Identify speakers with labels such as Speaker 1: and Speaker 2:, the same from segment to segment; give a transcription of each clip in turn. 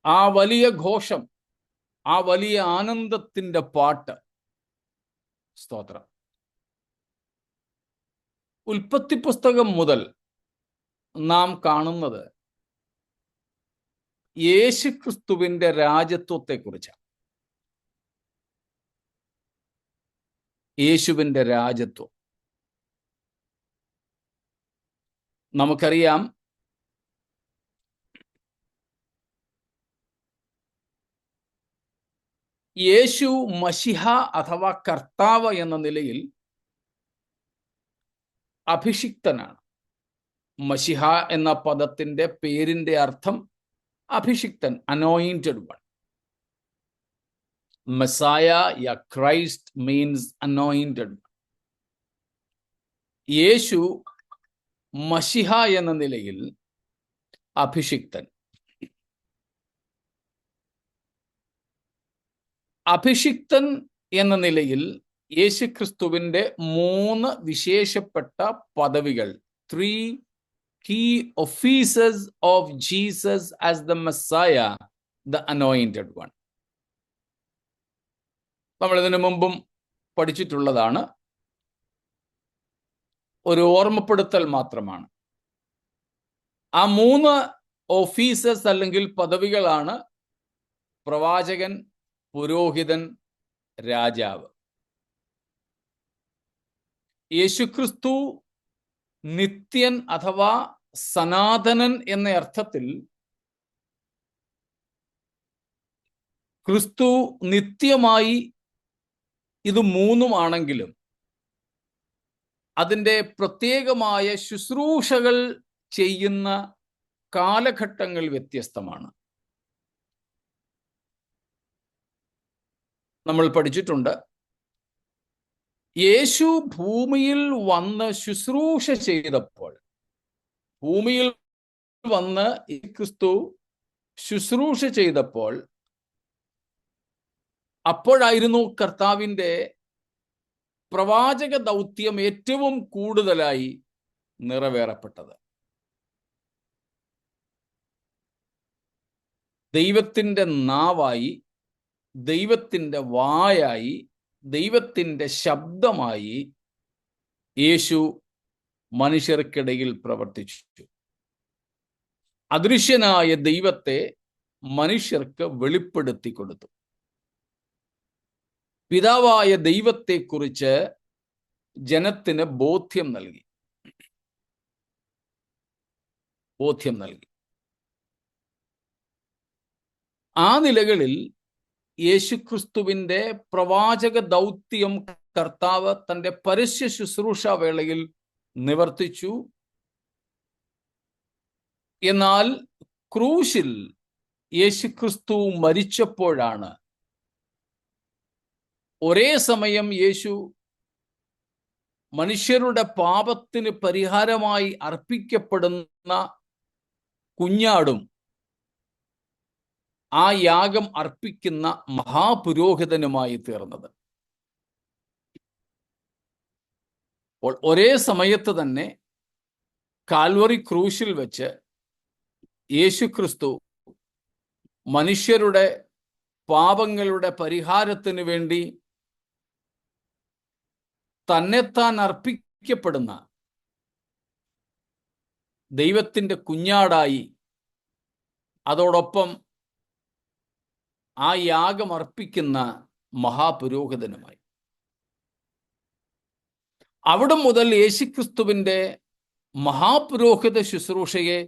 Speaker 1: ആ വലിയ ഘോഷം, ആ വലിയ ആനന്ദത്തിന്റെ പാട്ട്. സ്തോത്രം. ഉൽപ്പത്തി പുസ്തകം മുതൽ നാം കാണുന്നത് യേശുക്രിസ്തുവിന്റെ രാജത്വത്തെക്കുറിച്ചാണ്. യേശുവിന്റെ രാജത്വം നമുക്കറിയാം. യേശു മശിഹ അഥവാ കർത്താവ് എന്ന നിലയിൽ അഭിഷിക്തനാണ്. മശിഹ എന്ന പദത്തിന്റെ പേരിന്റെ അർത്ഥം അഭിഷിക്തൻ, അനോയിന്റഡ് വൺ. മെസായ യ ക്രൈസ്റ്റ് മീൻസ് അനോയിന്റഡ്. യേശു മശിഹ എന്ന നിലയിൽ അഭിഷിക്തൻ. അഭിഷിക്തൻ എന്ന നിലയിൽ യേശുക്രിസ്തുവിന്റെ 3 വിശേഷപ്പെട്ട പദവികൾ, 3 key offices of Jesus as the Messiah, the anointed one. നമ്മൾ ഇതിനു മുമ്പും പഠിച്ചിട്ടുള്ളതാണ്, ഒരു ഓർമ്മപ്പെടുത്തൽ മാത്രമാണ്. ആ 3 ഓഫീസസ് അല്ലെങ്കിൽ പദവികളാണ് പ്രവാചകൻ, പുരോഹിതൻ, രാജാവ്. യേശുക്രിസ്തു നിത്യൻ അഥവാ സനാതനൻ എന്ന അർത്ഥത്തിൽ ക്രിസ്തു നിത്യമായി ഇത് 3 അതിൻ്റെ പ്രത്യേകമായ ശുശ്രൂഷകൾ ചെയ്യുന്ന കാലഘട്ടങ്ങൾ വ്യത്യസ്തമാണ്. നമ്മൾ പഠിച്ചിട്ടുണ്ട്, യേശു ഭൂമിയിൽ വന്ന് ശുശ്രൂഷ ചെയ്തപ്പോൾ, ഭൂമിയിൽ വന്ന് ക്രിസ്തു ശുശ്രൂഷ ചെയ്തപ്പോൾ, അപ്പോഴായിരുന്നു കർത്താവിൻ്റെ പ്രവാചക ദൗത്യം ഏറ്റവും കൂടുതലായി നിറവേറപ്പെട്ടത്. ദൈവത്തിൻ്റെ നാവായി, ദൈവത്തിൻ്റെ വായായി, ദൈവത്തിൻ്റെ ശബ്ദമായി യേശു മനുഷ്യർക്കിടയിൽ പ്രവർത്തിച്ചു. അദൃശ്യനായ ദൈവത്തെ മനുഷ്യർക്ക് വെളിപ്പെടുത്തി കൊടുത്തു. പിതാവായ ദൈവത്തെക്കുറിച്ച് ജനത്തിന് ബോധ്യം നൽകി. ആ നിലകളിൽ യേശുക്രിസ്തുവിന്റെ പ്രവാചക ദൗത്യം കർത്താവ് തൻ്റെ പരസ്യ ശുശ്രൂഷ വേളയിൽ നിവർത്തിച്ചു. എന്നാൽ ക്രൂശിൽ യേശുക്രിസ്തു മരിച്ചപ്പോഴാണ് ഒരേ സമയം യേശു മനുഷ്യരുടെ പാപത്തിന് പരിഹാരമായി അർപ്പിക്കപ്പെടുന്ന കുഞ്ഞാടും ആ യാഗം അർപ്പിക്കുന്ന മഹാപുരോഹിതനുമായി തീർന്നത്. അപ്പോൾ ഒരേ സമയത്ത് തന്നെ കാൽവറി ക്രൂശിൽ വെച്ച് യേശുക്രിസ്തു മനുഷ്യരുടെ പാപങ്ങളുടെ പരിഹാരത്തിന് വേണ്ടി തന്നെത്താൻ അർപ്പിക്കപ്പെടുന്ന ദൈവത്തിൻ്റെ കുഞ്ഞാടായി, അതോടൊപ്പം ആ യാഗം അർപ്പിക്കുന്ന മഹാപുരോഹിതനുമായി. അവിടെ മുതൽ യേശുക്രിസ്തുവിന്റെ മഹാപുരോഹിത ശുശ്രൂഷയെ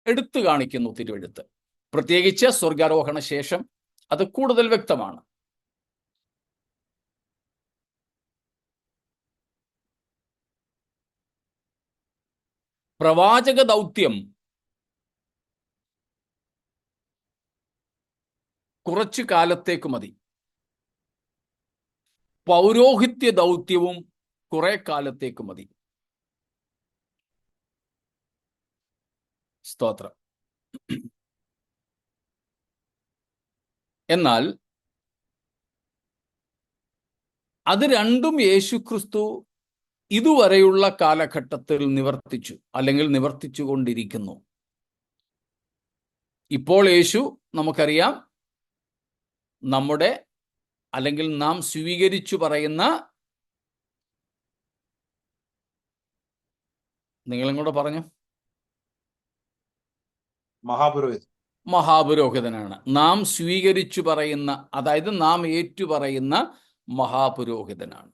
Speaker 1: എടുത്തു കാണിക്കുന്നു തിരുവെഴുത്ത്. പ്രത്യേകിച്ച് സ്വർഗാരോഹണ ശേഷം അത് കൂടുതൽ വ്യക്തമാണ്. പ്രവാചക ദൗത്യം കുറച്ചു കാലത്തേക്ക് മതി. പൗരോഹിത്യ ദൗത്യവും കുറെ കാലത്തേക്ക് മതി. സ്തോത്രം. എന്നാൽ അത് രണ്ടും യേശുക്രിസ്തു ഇതുവരെയുള്ള കാലഘട്ടത്തിൽ നിവർത്തിച്ചു, അല്ലെങ്കിൽ നിവർത്തിച്ചു കൊണ്ടിരിക്കുന്നു. ഇപ്പോൾ യേശു നമുക്കറിയാം നമ്മുടെ അല്ലെങ്കിൽ നാം സ്വീകരിച്ചു പറയുന്ന, നിങ്ങളും കൂടെ പറഞ്ഞു, മഹാപുരോഹിതനാണ്. നാം സ്വീകരിച്ചു പറയുന്ന, അതായത് നാം ഏറ്റുപറയുന്ന മഹാപുരോഹിതനാണ്.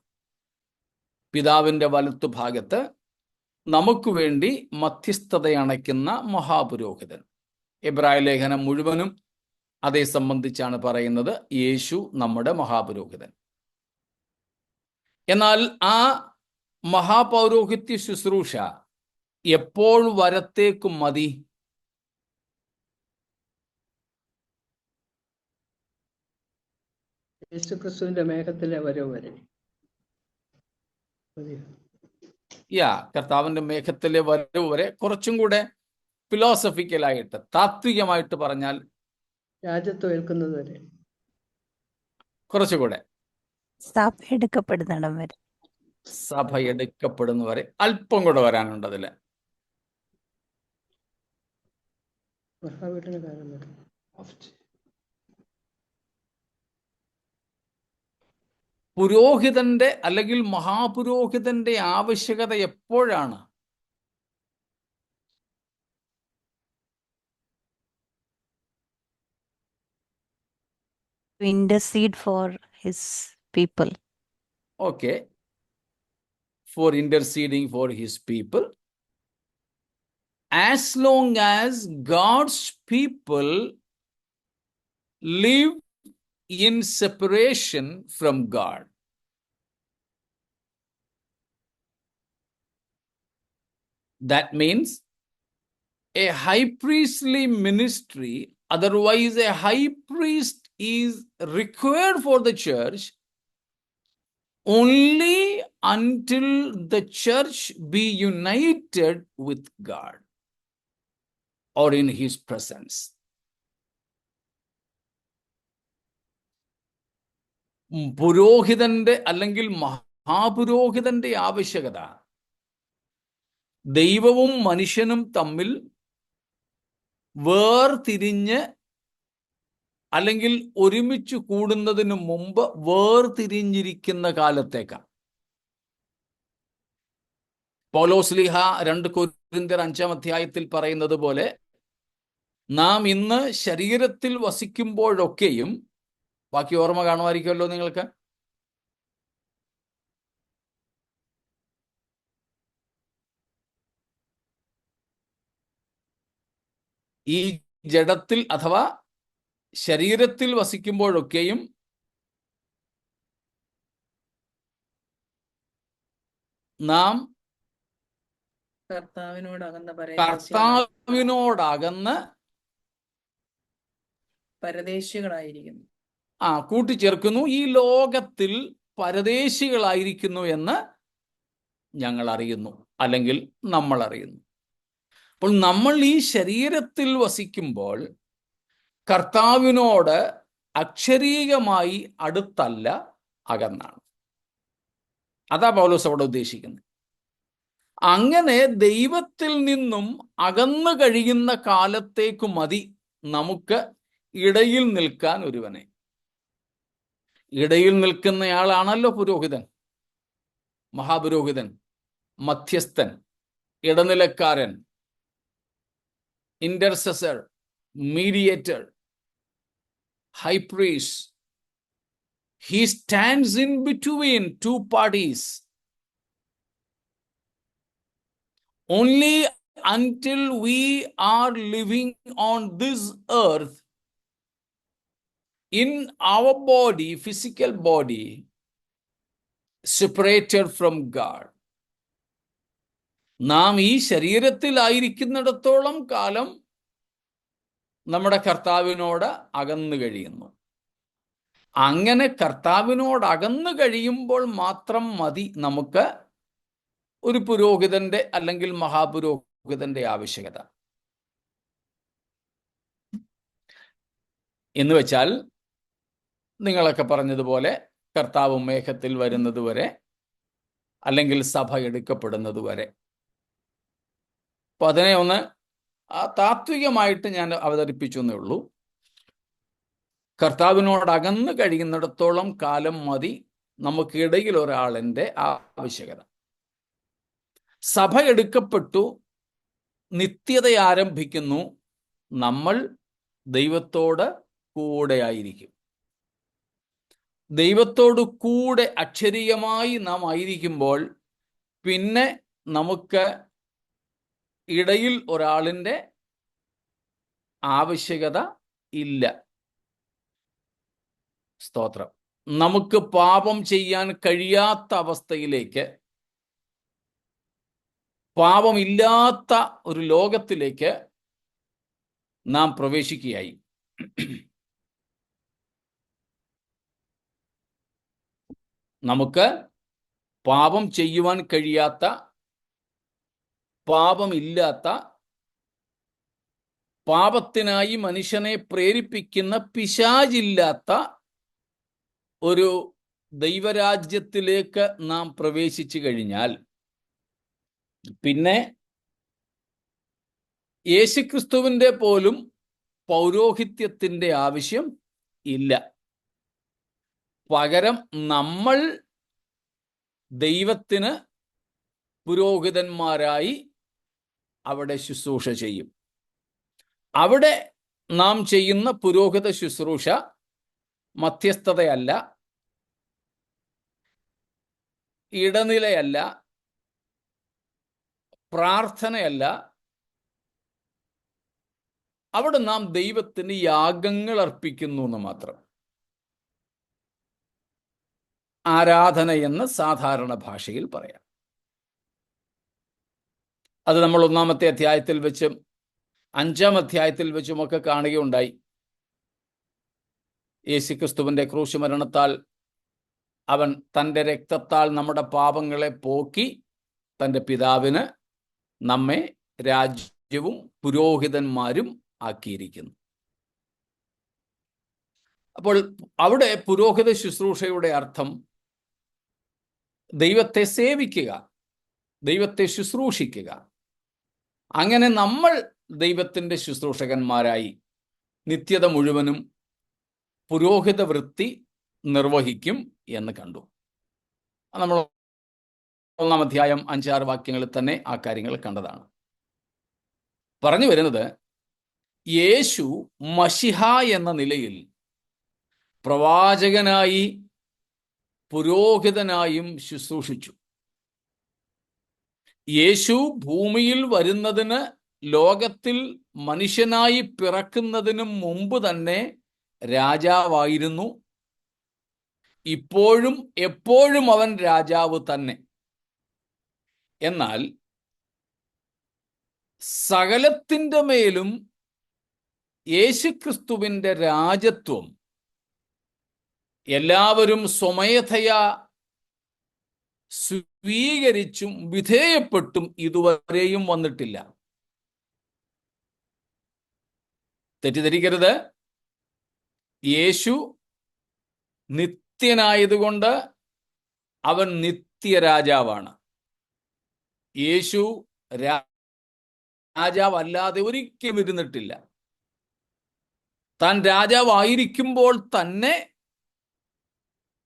Speaker 1: പിതാവിന്റെ വലത്തുഭാഗത്ത് നമുക്ക് വേണ്ടി മധ്യസ്ഥതയണയ്ക്കുന്ന മഹാപുരോഹിതൻ. എബ്രായ ലേഖനം മുഴുവനും അതേ സംബന്ധിച്ചാണ് പറയുന്നത്, യേശു നമ്മുടെ മഹാപുരോഹിതൻ. എന്നാൽ ആ മഹാപൗരോഹിത്യ ശുശ്രൂഷ എപ്പോൾ വരത്തേക്കും മതി?
Speaker 2: യേശുക്രിസ്തുവിന്റെ മേഘത്തിലെ വരവ് വരെ.
Speaker 1: കർത്താവിന്റെ മേഘത്തിലെ വരവ് വരെ. കുറച്ചും കൂടെ ഫിലോസഫിക്കലായിട്ട്, താത്വികമായിട്ട് പറഞ്ഞാൽ
Speaker 2: രാജ്യത്വം ഏൽക്കുന്നത് വരെ.
Speaker 1: കുറച്ചുകൂടെ
Speaker 3: സഭ എടുക്കപ്പെടുന്നിടം വരെ.
Speaker 1: സഭ എടുക്കപ്പെടുന്നവരെ. അല്പം കൂടെ വരാനുണ്ട് അതില്.
Speaker 2: മഹാവീട്ടിന് കാലം വരെ.
Speaker 1: പുരോഹിതന്റെ അല്ലെങ്കിൽ മഹാപുരോഹിതന്റെ ആവശ്യകത എപ്പോഴാണ്?
Speaker 3: To intercede for his people.
Speaker 1: Okay. For interceding for his people. As long as God's people live in separation from God. That means a high priestly ministry, otherwise a high priest is required for the church only until the church be united with God or in his presence. പുരോഹിതന്റെ അല്ലെങ്കിൽ മഹാപുരോഹിതന്റെ ആവശ്യകത ദൈവവും മനുഷ്യനും തമ്മിൽ വേർതിരിഞ്ഞ് അല്ലെങ്കിൽ ഒരുമിച്ച് കൂടുന്നതിന് മുമ്പ് വേർതിരിഞ്ഞിരിക്കുന്ന കാലത്തേക്കാണ്. പൗലോസ്ലീഹ 2 കൊരിന്ത്യർ 5-ാം അധ്യായത്തിൽ പറയുന്നത് പോലെ, നാം ഇന്ന് ശരീരത്തിൽ വസിക്കുമ്പോഴൊക്കെയും, ബാക്കി ഓർമ്മ കാണുമായിരിക്കുമല്ലോ നിങ്ങൾക്ക്, ഈ ജഡത്തിൽ അഥവാ ശരീരത്തിൽ വസിക്കുമ്പോഴൊക്കെയും നാം കർത്താവിനോടകന്ന്
Speaker 4: പരദേശികളായിരിക്കുന്നു.
Speaker 1: കൂട്ടിച്ചേർക്കുന്നു, ഈ ലോകത്തിൽ പരദേശികളായിരിക്കുന്നു എന്ന് ഞങ്ങൾ അറിയുന്നു, അല്ലെങ്കിൽ നമ്മൾ അറിയുന്നു. അപ്പോൾ നമ്മൾ ഈ ശരീരത്തിൽ വസിക്കുമ്പോൾ കർത്താവിനോട് അക്ഷരീകമായി അടുത്തല്ല, അകന്നാണ്. അതാ പൗലോസ് അവിടെ ഉദ്ദേശിക്കുന്നത്. അങ്ങനെ ദൈവത്തിൽ നിന്നും അകന്നു കഴിയുന്ന കാലത്തേക്ക് മതി നമുക്ക് ഇടയിൽ നിൽക്കാൻ ഒരുവനെ. ഇടയിൽ നിൽക്കുന്നയാളാണല്ലോ പുരോഹിതൻ, മഹാപുരോഹിതൻ, മധ്യസ്ഥൻ, ഇടനിലക്കാരൻ, ഇന്റർസെസർ, mediator, high priest. He stands in between two parties. Only until we are living on this earth, in our body, physical body, separated from God. നാം ഈ ശരീരത്തിലായിരിക്കുന്നിടത്തോളം കാലം നമ്മുടെ കർത്താവിനോട് അകന്നു കഴിയുന്നു. അങ്ങനെ കർത്താവിനോട് അകന്നു കഴിയുമ്പോൾ മാത്രം മതി നമുക്ക് ഒരു പുരോഹിതന്റെ അല്ലെങ്കിൽ മഹാപുരോഹിതന്റെ ആവശ്യകത. എന്ന് വെച്ചാൽ നിങ്ങളൊക്കെ പറഞ്ഞതുപോലെ കർത്താവ് മേഘത്തിൽ വരുന്നത് വരെ, അല്ലെങ്കിൽ സഭ എടുക്കപ്പെടുന്നത് വരെ. അപ്പോൾ അതിനെ ഒന്ന് താത്വികമായിട്ട് ഞാൻ അവതരിപ്പിച്ചു എന്നേ ഉള്ളൂ. കർത്താവിനോട് അകന്ന് കഴിയുന്നിടത്തോളം കാലം മതി നമുക്കിടയിൽ ഒരാളിൻ്റെ ആവശ്യകത. സഭ എടുക്കപ്പെട്ടു, നിത്യത ആരംഭിക്കുന്നു, നമ്മൾ ദൈവത്തോട് കൂടെ ആയിരിക്കും. ദൈവത്തോട് കൂടെ അക്ഷരീയമായി നാം ആയിരിക്കുമ്പോൾ പിന്നെ നമുക്ക് ഇടയിൽ ഒരാളിൻ്റെ ആവശ്യകത ഇല്ല. സ്തോത്രം. നമുക്ക് പാപം ചെയ്യാൻ കഴിയാത്ത അവസ്ഥയിലേക്ക്, പാപമില്ലാത്ത ഒരു ലോകത്തിലേക്ക് നാം പ്രവേശിക്കുകയായി. നമുക്ക് പാപം ചെയ്യുവാൻ കഴിയാത്ത, പാപമില്ലാത്ത, പാപത്തിനായി മനുഷ്യനെ പ്രേരിപ്പിക്കുന്ന പിശാചില്ലാത്ത ഒരു ദൈവരാജ്യത്തിലേക്ക് നാം പ്രവേശിച്ചു കഴിഞ്ഞാൽ പിന്നെ യേശുക്രിസ്തുവിൻ്റെ പോലും പൗരോഹിത്യത്തിൻ്റെ ആവശ്യം ഇല്ല. പകരം നമ്മൾ ദൈവത്തിന് പുരോഹിതന്മാരായി അവിടെ ശുശ്രൂഷ ചെയ്യും. അവിടെ നാം ചെയ്യുന്ന പുരോഹിത ശുശ്രൂഷ മധ്യസ്ഥതയല്ല, ഇടനിലയല്ല, പ്രാർത്ഥനയല്ല. അവിടെ നാം ദൈവത്തിന് യാഗങ്ങൾ അർപ്പിക്കുന്നു എന്ന് മാത്രം. ആരാധന എന്ന് സാധാരണ ഭാഷയിൽ പറയാം. അത് നമ്മൾ 1-ാമത്തെ അധ്യായത്തിൽ വെച്ചും 5-ാം അധ്യായത്തിൽ വെച്ചുമൊക്കെ കാണുകയുണ്ടായി. യേശുക്രിസ്തുവിൻ്റെ ക്രൂശ് മരണത്താൽ അവൻ തൻ്റെ രക്തത്താൽ നമ്മുടെ പാപങ്ങളെ പോക്കി തൻ്റെ പിതാവിന് നമ്മെ രാജ്യവും പുരോഹിതന്മാരും ആക്കിയിരിക്കുന്നു. അപ്പോൾ അവിടെ പുരോഹിത ശുശ്രൂഷയുടെ അർത്ഥം ദൈവത്തെ സേവിക്കുക, ദൈവത്തെ ശുശ്രൂഷിക്കുക. അങ്ങനെ നമ്മൾ ദൈവത്തിൻ്റെ ശുശ്രൂഷകന്മാരായി നിത്യത മുഴുവനും പുരോഹിത വൃത്തി നിർവഹിക്കും എന്ന് കണ്ടു. നമ്മൾ 1-ാം അധ്യായം 5-6 വാക്യങ്ങളിൽ തന്നെ ആ കാര്യങ്ങൾ കണ്ടതാണ്. പറഞ്ഞു വരുന്നത്, യേശു മശിഹ എന്ന നിലയിൽ പ്രവാചകനായി പുരോഹിതനായും ശുശ്രൂഷിച്ചു. യേശു ഭൂമിയിൽ വരുന്നതിന്, ലോകത്തിൽ മനുഷ്യനായി പിറക്കുന്നതിന് മുമ്പ് തന്നെ രാജാവായിരുന്നു. ഇപ്പോഴും എപ്പോഴും അവൻ രാജാവ് തന്നെ. എന്നാൽ സകലത്തിൻ്റെ മേലും യേശുക്രിസ്തുവിൻ്റെ രാജത്വം എല്ലാവരും സ്വമേധയാ സ്വീകരിച്ചും വിധേയപ്പെട്ടും ഇതുവരെയും വന്നിട്ടില്ല. തെറ്റിദ്ധരിക്കരുത്. യേശു നിത്യനായതുകൊണ്ട് അവൻ നിത്യരാജാവാണ്. യേശു രാജാവല്ലാതെ ഒരിക്കലും ഇരുന്നിട്ടില്ല. താൻ രാജാവായിരിക്കുമ്പോൾ തന്നെ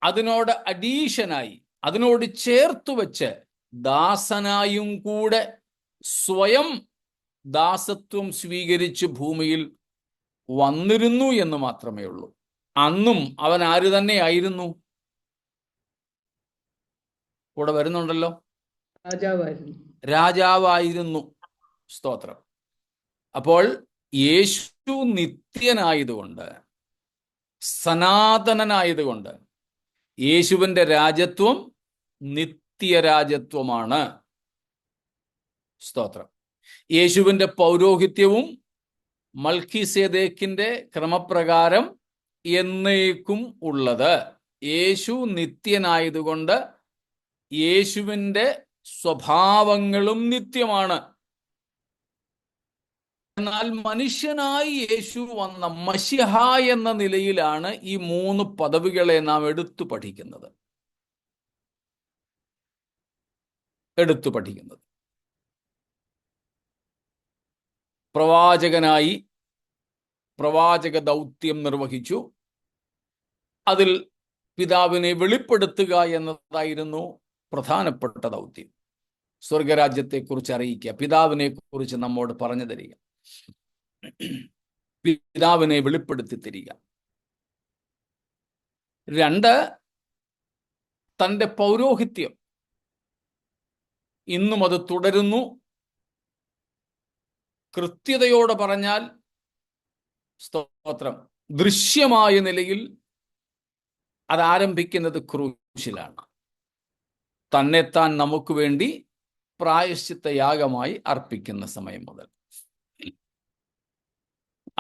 Speaker 1: അതിനോട് അഡീഷനായി, അതിനോട് ചേർത്തു വെച്ച് ദാസനായും കൂടെ സ്വയം ദാസത്വം സ്വീകരിച്ച് ഭൂമിയിൽ വന്നിരുന്നു എന്ന് മാത്രമേ ഉള്ളൂ. അന്നും അവൻ ആര് തന്നെയായിരുന്നു? കൂടെ വരുന്നുണ്ടല്ലോ, രാജാവായിരുന്നു. സ്തോത്രം. അപ്പോൾ യേശു നിത്യനായതുകൊണ്ട്, സനാതനനായതുകൊണ്ട് യേശുവിൻ്റെ രാജത്വം നിത്യരാജത്വമാണ്. സ്തോത്രം. യേശുവിൻ്റെ പൗരോഹിത്യവും മൽക്കീസേദേക്കിന്റെ ക്രമപ്രകാരം എന്നേക്കും ഉള്ളത്. യേശു നിത്യനായതുകൊണ്ട് യേശുവിൻ്റെ സ്വഭാവങ്ങളും നിത്യമാണ്. എന്നാൽ മനുഷ്യനായി യേശു വന്ന മശിഹ എന്ന നിലയിലാണ് ഈ 3 പദവികളെ നാം എടുത്തു പഠിക്കുന്നത്. പ്രവാചകനായി പ്രവാചക ദൗത്യം നിർവഹിച്ചു. അതിൽ പിതാവിനെ വെളിപ്പെടുത്തുക എന്നതായിരുന്നു പ്രധാനപ്പെട്ട ദൗത്യം. സ്വർഗരാജ്യത്തെക്കുറിച്ച് അറിയിക്കുക, പിതാവിനെ കുറിച്ച് നമ്മോട് പറഞ്ഞു തരിക, പിതാവിനെ വെളിപ്പെടുത്തി തരിക. 2, തൻ്റെ പൗരോഹിത്യം ഇന്നും അത് തുടരുന്നു. കൃത്യതയോടെ പറഞ്ഞാൽ, സ്തോത്രം, ദൃശ്യമായ നിലയിൽ അത് ആരംഭിക്കുന്നത് ക്രൂശിലാണ്. തന്നെത്താൻ നമുക്ക് വേണ്ടി പ്രായശ്ചിത്ത യാഗമായി അർപ്പിക്കുന്ന സമയം മുതൽ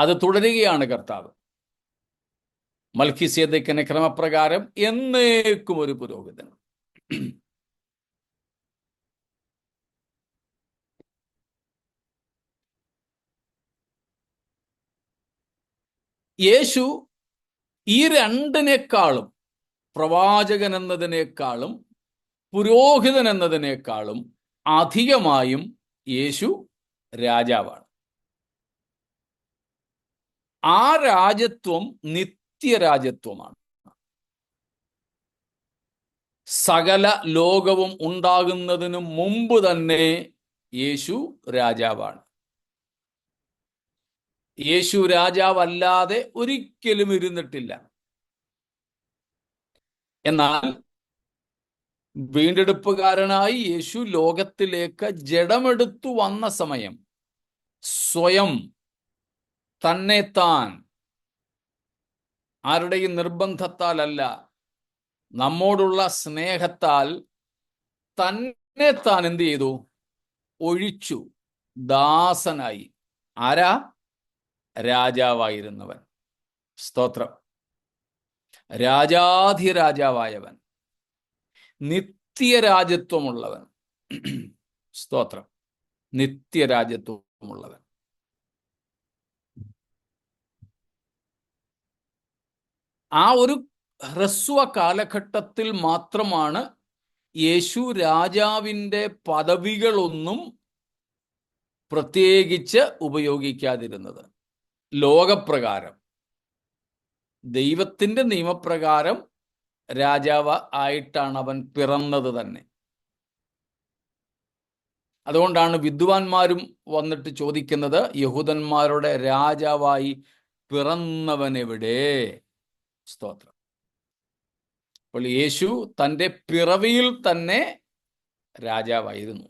Speaker 1: അത് തുടരുകയാണ് കർത്താവ്. മൽക്കീസേദെക്കിന്റെ ക്രമപ്രകാരം എന്നേക്കും ഒരു പുരോഹിതൻ. യേശു ഈ രണ്ടിനേക്കാളും, പ്രവാചകൻ എന്നതിനേക്കാളും പുരോഹിതൻ എന്നതിനേക്കാളും അധികമായും യേശു രാജാവാണ്. ആ രാജത്വം നിത്യരാജത്വമാണ്. സകല ലോകവും ഉണ്ടാകുന്നതിനു മുമ്പ് തന്നെ യേശു രാജാവാണ്. യേശു രാജാവല്ലാതെ ഒരിക്കലും ഇരുന്നിട്ടില്ല. എന്നാൽ വീണ്ടെടുപ്പുകാരനായി യേശു ലോകത്തിലേക്ക് ജഡമെടുത്തു വന്ന സമയം സ്വയം തന്നെത്താൻ, ആരുടെയും നിർബന്ധത്താലല്ല, നമ്മോടുള്ള സ്നേഹത്താൽ തന്നെത്താൻ എന്ത് ചെയ്തു? ഒഴിച്ചു. ദാസനായി. ആരാ? രാജാവായിരുന്നവൻ. സ്തോത്രം. രാജാധിരാജാവായവൻ, നിത്യരാജത്വമുള്ളവൻ. സ്തോത്രം. നിത്യരാജത്വമുള്ളവൻ. ആ ഒരു ഹ്രസ്വ കാലഘട്ടത്തിൽ മാത്രമാണ് യേശു രാജാവിൻ്റെ പദവികളൊന്നും പ്രത്യേകിച്ച് ഉപയോഗിക്കാതിരുന്നത്. ലോകപ്രകാരം, ദൈവത്തിൻ്റെ നിയമപ്രകാരം രാജാവ് ആയിട്ടാണ് അവൻ പിറന്നത് തന്നെ. അതുകൊണ്ടാണ് വിദ്വാൻമാരും വന്നിട്ട് ചോദിക്കുന്നത്, യഹൂദന്മാരുടെ രാജാവായി പിറന്നവനെവിടെ? സ്തോത്രം. അപ്പോൾ യേശു തൻ്റെ പിറവിയിൽ തന്നെ രാജാവായിരുന്നു.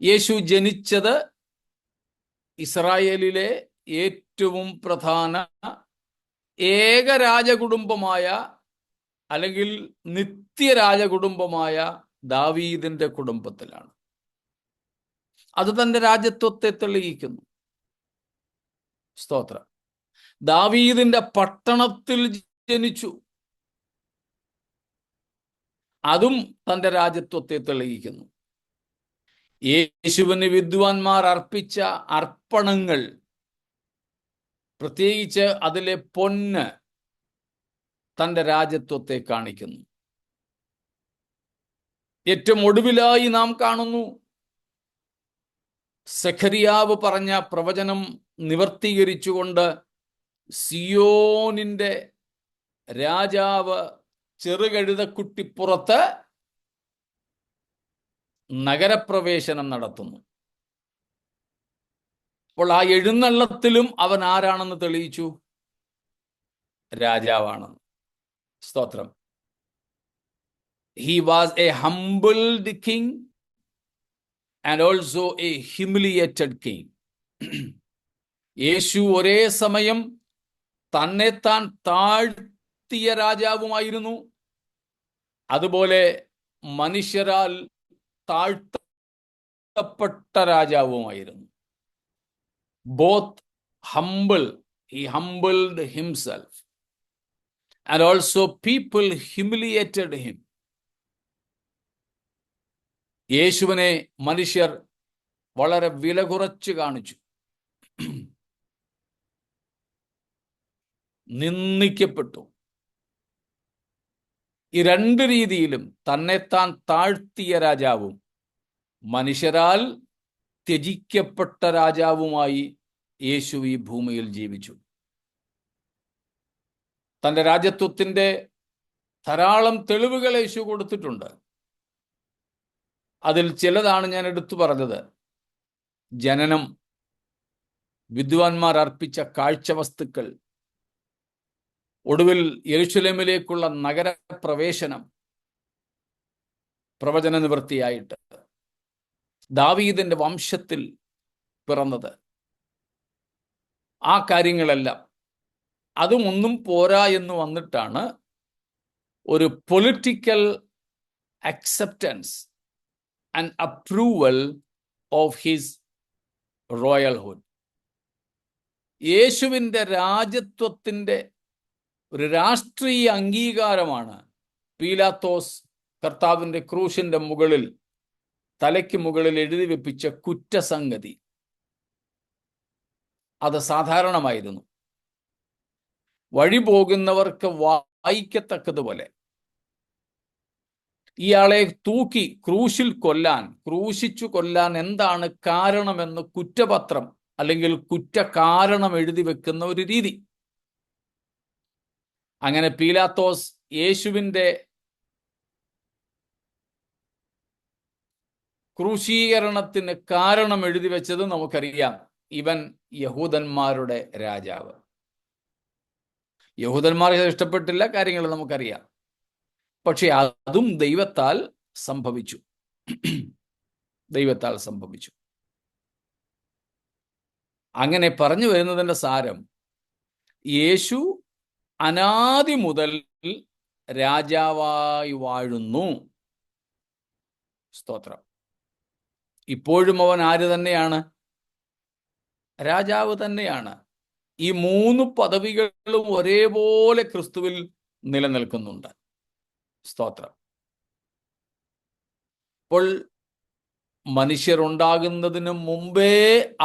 Speaker 1: യേശു ജനിച്ചത് ഇസ്രായേലിലെ ഏറ്റവും പ്രധാന ഏകരാജകുടുംബമായ, അല്ലെങ്കിൽ നിത്യരാജകുടുംബമായ ദാവീദിന്റെ കുടുംബത്തിലാണ്. അത് തന്റെ രാജത്വത്തെ തെളിയിക്കുന്നു. സ്തോത്രം. ദാവീദിന്റെ പട്ടണത്തിൽ ജനിച്ചു. അതും തന്റെ രാജത്വത്തെ തെളിയിക്കുന്നു. യേശുവിന് വിദ്വാൻമാർ അർപ്പിച്ച അർപ്പണങ്ങൾ, പ്രത്യേകിച്ച് അതിലെ പൊന്ന്, തന്റെ രാജത്വത്തെ കാണിക്കുന്നു. ഏറ്റവും ഒടുവിലായി നാം കാണുന്നു, സെഖരിയാവ് പറഞ്ഞ പ്രവചനം നിവർത്തീകരിച്ചുകൊണ്ട് സിയോനിന്റെ രാജാവ് ചെറുകഴുതക്കുട്ടിപ്പുറത്ത് നഗരപ്രവേശനം നടത്തുന്നു. അപ്പോൾ ആ എഴുന്നള്ളത്തിലും അവൻ ആരാണെന്ന് തെളിയിച്ചു? രാജാവാണെന്ന്. സ്തോത്രം. He was a humbled king and also a humiliated king. യേശു ഒരേ സമയം തന്നെത്താൻ താഴ്ത്തിയ രാജാവുമായിരുന്നു, അതുപോലെ മനുഷ്യരാൽ താഴ്ത്തപ്പെട്ട രാജാവുമായിരുന്നു. Both humble, he humbled himself, and also people humiliated him. യേശുവിനെ മനുഷ്യർ വളരെ വില കുറച്ച് കാണിച്ചു, നിന്ദിക്കപ്പെട്ടു. ഈ രണ്ട് രീതിയിലും തന്നെത്താൻ താഴ്ത്തിയ രാജാവും മനുഷ്യരാൽ ത്യജിക്കപ്പെട്ട രാജാവുമായി യേശു ഈ ഭൂമിയിൽ ജീവിച്ചു. തൻ്റെ രാജത്വത്തിൻ്റെ ധാരാളം തെളിവുകൾ യേശു കൊടുത്തിട്ടുണ്ട്. അതിൽ ചിലതാണ് ഞാൻ എടുത്തു പറഞ്ഞത്. ജനനം, വിദ്വാൻമാർ അർപ്പിച്ച കാഴ്ചവസ്തുക്കൾ, ഒടുവിൽ യെരൂശലേമിലേക്കുള്ള നഗരപ്രവേശനം പ്രവചന നിവൃത്തിയായിട്ട്, ദാവീദിന്റെ വംശത്തിൽ പിറന്നത്, ആ കാര്യങ്ങളെല്ലാം. അതും ഒന്നും പോരാ എന്ന് വന്നിട്ടാണ് ഒരു political acceptance and approval of his royalhood. യേശുവിൻ്റെ രാജത്വത്തിൻ്റെ ഒരു രാഷ്ട്രീയ അംഗീകാരമാണ് പീലാത്തോസ് കർത്താവിൻ്റെ ക്രൂശിന്റെ മുകളിൽ, തലയ്ക്ക് മുകളിൽ എഴുതി വെപ്പിച്ച കുറ്റസംഗതി. അത് സാധാരണമായിരുന്നു. വഴി പോകുന്നവർക്ക് വായിക്കത്തക്കതുപോലെ ഇയാളെ തൂക്കി ക്രൂശിച്ചു കൊല്ലാൻ എന്താണ് കാരണമെന്ന് കുറ്റപത്രം അല്ലെങ്കിൽ കുറ്റകാരണം എഴുതി വെക്കുന്ന ഒരു രീതി. അങ്ങനെ പീലാത്തോസ് യേശുവിൻ്റെ ക്രൂശീകരണത്തിന് കാരണം എഴുതി വെച്ചത് നമുക്കറിയാം. ഇവൻ യഹൂദന്മാരുടെ രാജാവ്. യഹൂദന്മാർക്ക് ഇഷ്ടപ്പെട്ടില്ല, കാര്യങ്ങൾ നമുക്കറിയാം. പക്ഷെ അതും ദൈവത്താൽ സംഭവിച്ചു. ദൈവത്താൽ സംഭവിച്ചു. അങ്ങനെ പറഞ്ഞു വരുന്നതിൻ്റെ സാരം, യേശു അനാദി മുതൽ രാജാവായി വാഴുന്നു. സ്തോത്രം. ഇപ്പോഴും അവൻ ആര് തന്നെയാണ്? രാജാവ് തന്നെയാണ്. ഈ മൂന്ന് പദവികളും ഒരേപോലെ ക്രിസ്തുവിൽ നിലനിൽക്കുന്നുണ്ട്. സ്തോത്രം. അപ്പോൾ മനുഷ്യരുണ്ടാകുന്നതിന് മുമ്പേ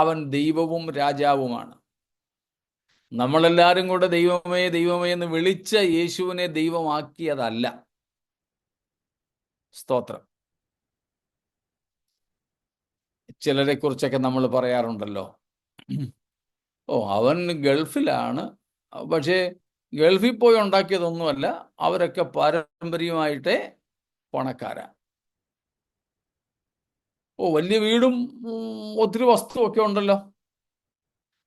Speaker 1: അവൻ ദൈവവും രാജാവുമാണ്. നമ്മളെല്ലാവരും കൂടെ ദൈവമേ ദൈവമേ എന്ന് വിളിച്ച യേശുവിനെ ദൈവമാക്കിയതല്ല. സ്തോത്രം. ചിലരെ കുറിച്ചൊക്കെ നമ്മൾ പറയാറുണ്ടല്ലോ, അവൻ ഗൾഫിലാണ്, പക്ഷേ ഗൾഫിൽ പോയി ഉണ്ടാക്കിയതൊന്നുമല്ല, അവരൊക്കെ പാരമ്പര്യമായിട്ടേ പണക്കാരാ. വലിയ വീടും ഒത്തിരി വസ്തുവൊക്കെ ഉണ്ടല്ലോ.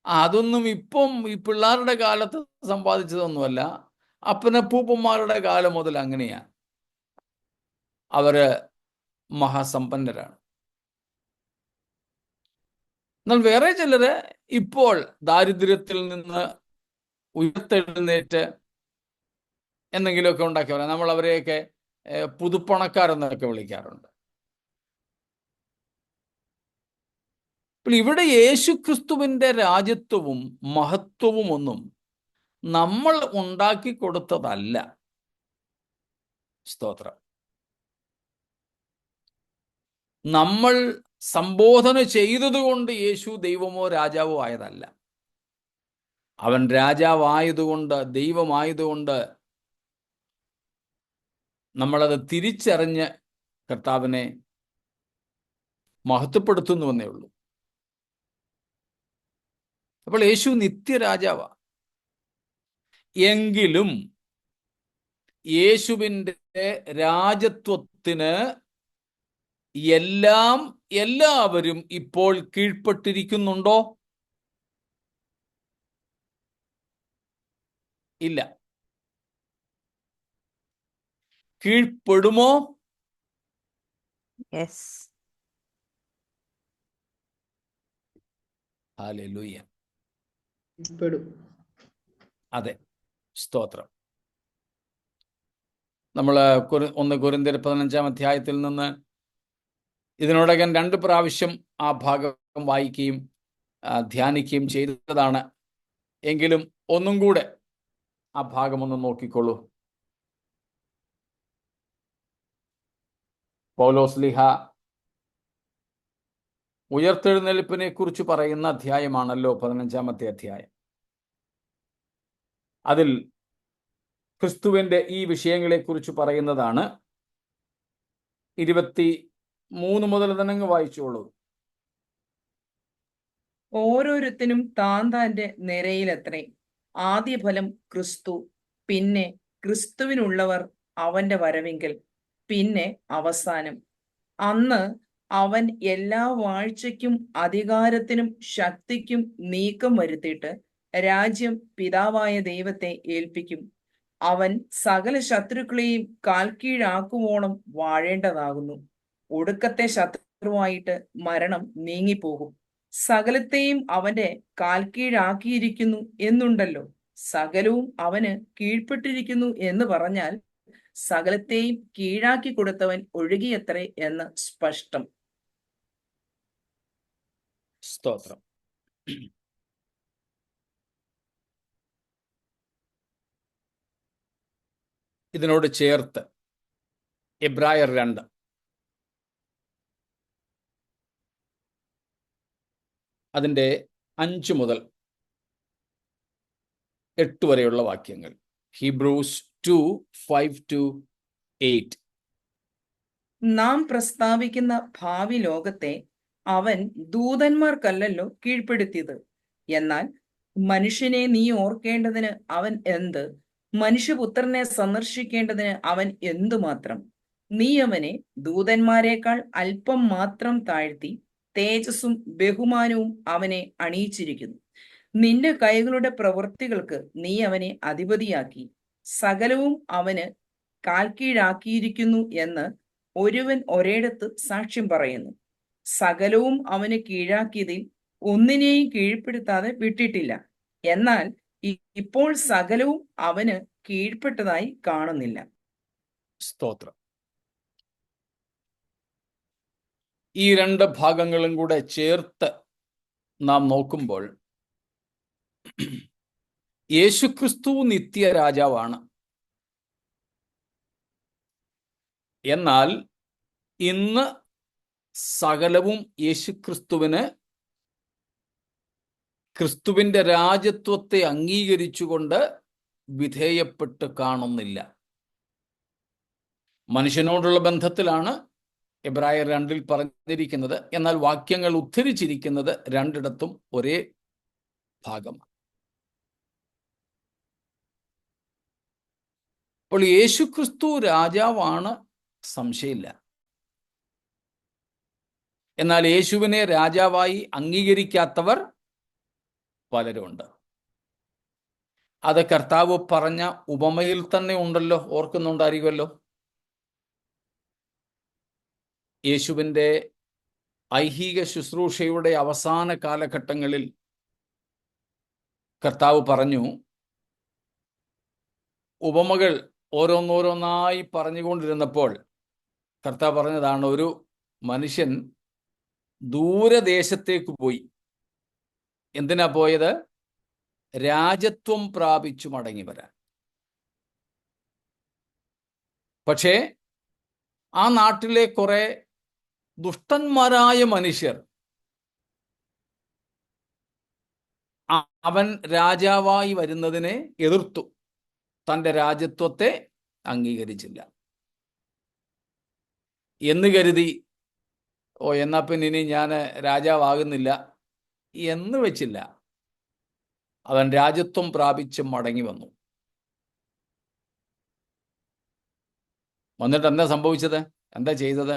Speaker 1: അതൊന്നും ഇപ്പം ഈ പിള്ളേരുടെ കാലത്ത് സമ്പാദിച്ചതൊന്നുമല്ല, അപ്പനപ്പൂപ്പന്മാരുടെ കാലം മുതൽ അങ്ങനെയാ. അവര് മഹാസമ്പന്നരാണ്. എന്നാൽ വേറെ ചിലര് ഇപ്പോൾ ദാരിദ്ര്യത്തിൽ നിന്ന് ഉയർത്തെഴുന്നേറ്റ് എന്തെങ്കിലുമൊക്കെ ഉണ്ടാക്കി പറയാം. നമ്മൾ അവരെയൊക്കെ പുതുപ്പണക്കാരെന്നൊക്കെ വിളിക്കാറുണ്ട്. അപ്പോൾ ഇവിടെ യേശുക്രിസ്തുവിൻ്റെ രാജ്യത്വവും മഹത്വവും ഒന്നും നമ്മൾ ഉണ്ടാക്കി കൊടുത്തതല്ല. സ്തോത്രം. നമ്മൾ സംബോധന ചെയ്തതുകൊണ്ട് യേശു ദൈവമോ രാജാവോ ആയതല്ല. അവൻ രാജാവായതുകൊണ്ട്, ദൈവമായതുകൊണ്ട് നമ്മളത് തിരിച്ചറിഞ്ഞ് കർത്താവിനെ മഹത്വപ്പെടുത്തുന്നുവെന്നേ ഉള്ളൂ. അപ്പോൾ യേശു നിത്യരാജാവാ. എങ്കിലും യേശുവിൻ്റെ രാജത്വത്തിന് എല്ലാവരും ഇപ്പോൾ കീഴ്പ്പെട്ടിരിക്കുന്നുണ്ടോ? ഇല്ല. കീഴ്പ്പെടുമോ?
Speaker 3: യെസ്.
Speaker 1: ഹല്ലേലൂയ.
Speaker 2: പെടും.
Speaker 1: അതെ. സ്തോത്രം. നമ്മൾ 1 കൊരിന്ത്യർ 15-ാം അധ്യായത്തിൽ നിന്ന് ഇതിനോടകം 2 പ്രാവശ്യം ആ ഭാഗം വായിക്കുകയും ധ്യാനിക്കുകയും ചെയ്തതാണ്. എങ്കിലും ഒന്നും കൂടെ ആ ഭാഗം ഒന്ന് നോക്കിക്കൊള്ളൂ. പൗലോസ്ലീഹ ഉയർത്തെഴുന്നേൽപ്പിനെ കുറിച്ച് പറയുന്ന അധ്യായമാണല്ലോ 15-ാമത്തെ അധ്യായം. അതിൽ ക്രിസ്തുവിൻ്റെ ഈ വിഷയങ്ങളെക്കുറിച്ച് പറയുന്നതാണ്. 23 മുതൽ തന്നെ വായിച്ചോളൂ.
Speaker 4: ഓരോരുത്തനും താൻ താന്റെ നിരയിലത്രേ. ആദ്യഫലം ക്രിസ്തു, പിന്നെ ക്രിസ്തുവിനുള്ളവർ അവന്റെ വരവിങ്കൽ, പിന്നെ അവസാനം. അന്ന് അവൻ എല്ലാ വാഴ്ചയ്ക്കും അധികാരത്തിനും ശക്തിക്കും നീക്കം വരുത്തിയിട്ട് രാജ്യം പിതാവായ ദൈവത്തെ ഏൽപ്പിക്കും. അവൻ സകല ശത്രുക്കളെയും കാൽക്കീഴാക്കുവോളം വാഴേണ്ടതാകുന്നു. ഒടുക്കത്തെ ശത്രുവായിട്ട് മരണം നീങ്ങിപ്പോകും. സകലത്തെയും അവന്റെ കാൽക്കീഴാക്കിയിരിക്കുന്നു എന്നുണ്ടല്ലോ. സകലവും അവന് കീഴ്പ്പെട്ടിരിക്കുന്നു എന്ന് പറഞ്ഞാൽ സകലത്തെയും കീഴാക്കി കൊടുത്തവൻ ഒഴുകിയത്രേ എന്ന് സ്പഷ്ടം.
Speaker 1: സ്തോത്രം. ഇതിനോട് ചേർത്ത് എബ്രായർ 2 അതിൻ്റെ 5 മുതൽ 8 വരെയുള്ള വാക്യങ്ങൾ. ഹീബ്രൂസ് 2:5-8.
Speaker 4: നാം പ്രസ്താവിക്കുന്ന ഭാവി ലോകത്തെ അവൻ ദൂതന്മാർക്കല്ലല്ലോ കീഴ്പ്പെടുത്തിയത്. എന്നാൽ മനുഷ്യനെ നീ ഓർക്കേണ്ടതിന് അവൻ എന്ത്, മനുഷ്യപുത്രനെ സന്ദർശിക്കേണ്ടതിന് അവൻ എന്തുമാത്രം. നീ അവനെ ദൂതന്മാരെക്കാൾ അല്പം മാത്രം താഴ്ത്തി തേജസ്സും ബഹുമാനവും അവനെ അണിയിച്ചിരിക്കുന്നു. നിന്റെ കൈകളുടെ പ്രവൃത്തികൾക്ക് നീ അവനെ അധിപതിയാക്കി സകലവും അവന് കാൽക്കീഴാക്കിയിരിക്കുന്നു എന്ന് ഒരുവൻ ഒരിടത്ത് സാക്ഷ്യം പറയുന്നു. സകലവും അവന് കീഴാക്കിയതിൽ ഒന്നിനെയും കീഴ്പ്പെടുത്താതെ വിട്ടിട്ടില്ല. എന്നാൽ ഇപ്പോൾ സകലവും അവന് കീഴ്പ്പെട്ടതായി കാണുന്നില്ല.
Speaker 1: സ്തോത്രം. ഈ 2 ഭാഗങ്ങളും കൂടെ ചേർത്ത് നാം നോക്കുമ്പോൾ യേശുക്രിസ്തു നിത്യ രാജാവാണ്. എന്നാൽ ഇന്ന് സകലവും യേശുക്രിസ്തുവിന് ക്രിസ്തുവിന്റെ രാജത്വത്തെ അംഗീകരിച്ചുകൊണ്ട് വിധേയപ്പെട്ട് കാണുന്നില്ല. മനുഷ്യനോടുള്ള ബന്ധത്തിലാണ് എബ്രായർ 2 പറഞ്ഞിരിക്കുന്നത്. എന്നാൽ വാക്യങ്ങൾ ഉദ്ധരിച്ചിരിക്കുന്നത് 2 ഒരേ ഭാഗമാണ്. അപ്പോൾ യേശുക്രിസ്തു രാജാവാണ്, സംശയമില്ല. എന്നാൽ യേശുവിനെ രാജാവായി അംഗീകരിക്കാത്തവർ പലരുമുണ്ട്. അത് കർത്താവ് പറഞ്ഞ ഉപമയിൽ തന്നെ ഉണ്ടല്ലോ, ഓർക്കുന്നുണ്ടായിരിക്കുമല്ലോ. യേശുവിൻ്റെ ഐഹിക ശുശ്രൂഷയുടെ അവസാന കാലഘട്ടങ്ങളിൽ കർത്താവ് പറഞ്ഞു, ഉപമകൾ ഓരോന്നോരോന്നായി പറഞ്ഞുകൊണ്ടിരുന്നപ്പോൾ കർത്താവ് പറഞ്ഞതാണ്, ഒരു മനുഷ്യൻ ദൂരദേശത്തേക്ക് പോയി. എന്തിനാ പോയത്? രാജത്വം പ്രാപിച്ചു മടങ്ങി വരാൻ. പക്ഷേ ആ നാട്ടിലെ കുറെ ദുഷ്ടന്മാരായ മനുഷ്യർ അവൻ രാജാവായി വരുന്നതിനെ എതിർത്തു, തൻ്റെ രാജത്വത്തെ അംഗീകരിച്ചില്ല. എന്ന് കരുതി എന്നാ പിന്നെ ഇനി ഞാൻ രാജാവാകുന്നില്ല എന്ന് വെച്ചില്ല. അവൻ രാജത്വം പ്രാപിച്ച് മടങ്ങി വന്നു. വന്നിട്ട് എന്താ സംഭവിച്ചത്? എന്താ ചെയ്തത്?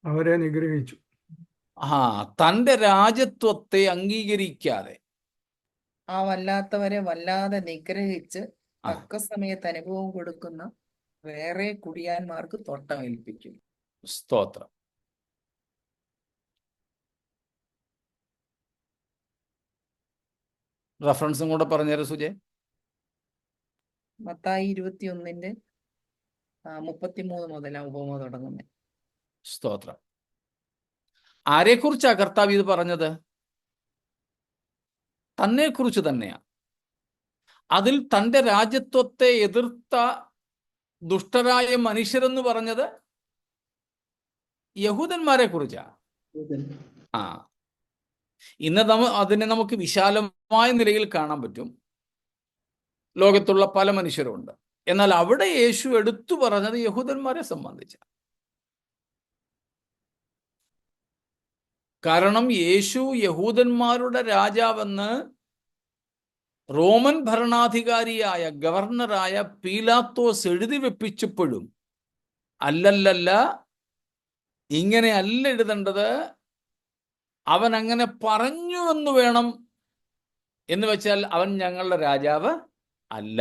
Speaker 2: അവരെ നിഗ്രഹിച്ചു.
Speaker 1: തൻ്റെ രാജത്വത്തെ അംഗീകരിക്കാതെ
Speaker 4: ആ വല്ലാത്തവരെ വല്ലാതെ നിഗ്രഹിച്ച് തക്ക സമയത്ത് അനുഭവം കൊടുക്കുന്ന വേറെ കുടിയാന്മാർക്ക് തൊട്ടമേൽപ്പിക്കും.
Speaker 1: സ്തോത്രം. റഫറൻസും കൂടെ പറഞ്ഞേരം സുജയ്.
Speaker 4: മത്തായി 21:33 മുതലാണ് ഉപമ തുടങ്ങുന്നത്.
Speaker 1: സ്തോത്രം. ആരെക്കുറിച്ചാ കർത്താവ് ഇത് പറഞ്ഞത്? തന്നെക്കുറിച്ച് തന്നെയാ. അതിൽ തൻ്റെ രാജ്യത്വത്തെ എതിർത്ത ദുഷ്ടരായ മനുഷ്യരെന്ന് പറഞ്ഞത് യഹൂദന്മാരെ കുറിച്ചാ. ഇന്ന് അതിനെ നമുക്ക് വിശാലമായ നിലയിൽ കാണാൻ പറ്റും. ലോകത്തുള്ള പല മനുഷ്യരുമുണ്ട്. എന്നാൽ അവിടെ യേശു എടുത്തു പറഞ്ഞത് യഹൂദന്മാരെ സംബന്ധിച്ച. കാരണം യേശു യഹൂദന്മാരുടെ രാജാവെന്ന് റോമൻ ഭരണാധികാരിയായ ഗവർണറായ പീലാത്തോസ് എഴുതി വെപ്പിച്ചപ്പോഴും അല്ലല്ലല്ല, ഇങ്ങനെ അല്ല എഴുതേണ്ടത്, അവൻ അങ്ങനെ പറഞ്ഞു എന്ന് വേണം, എന്ന് വെച്ചാൽ അവൻ ഞങ്ങളുടെ രാജാവ് അല്ല.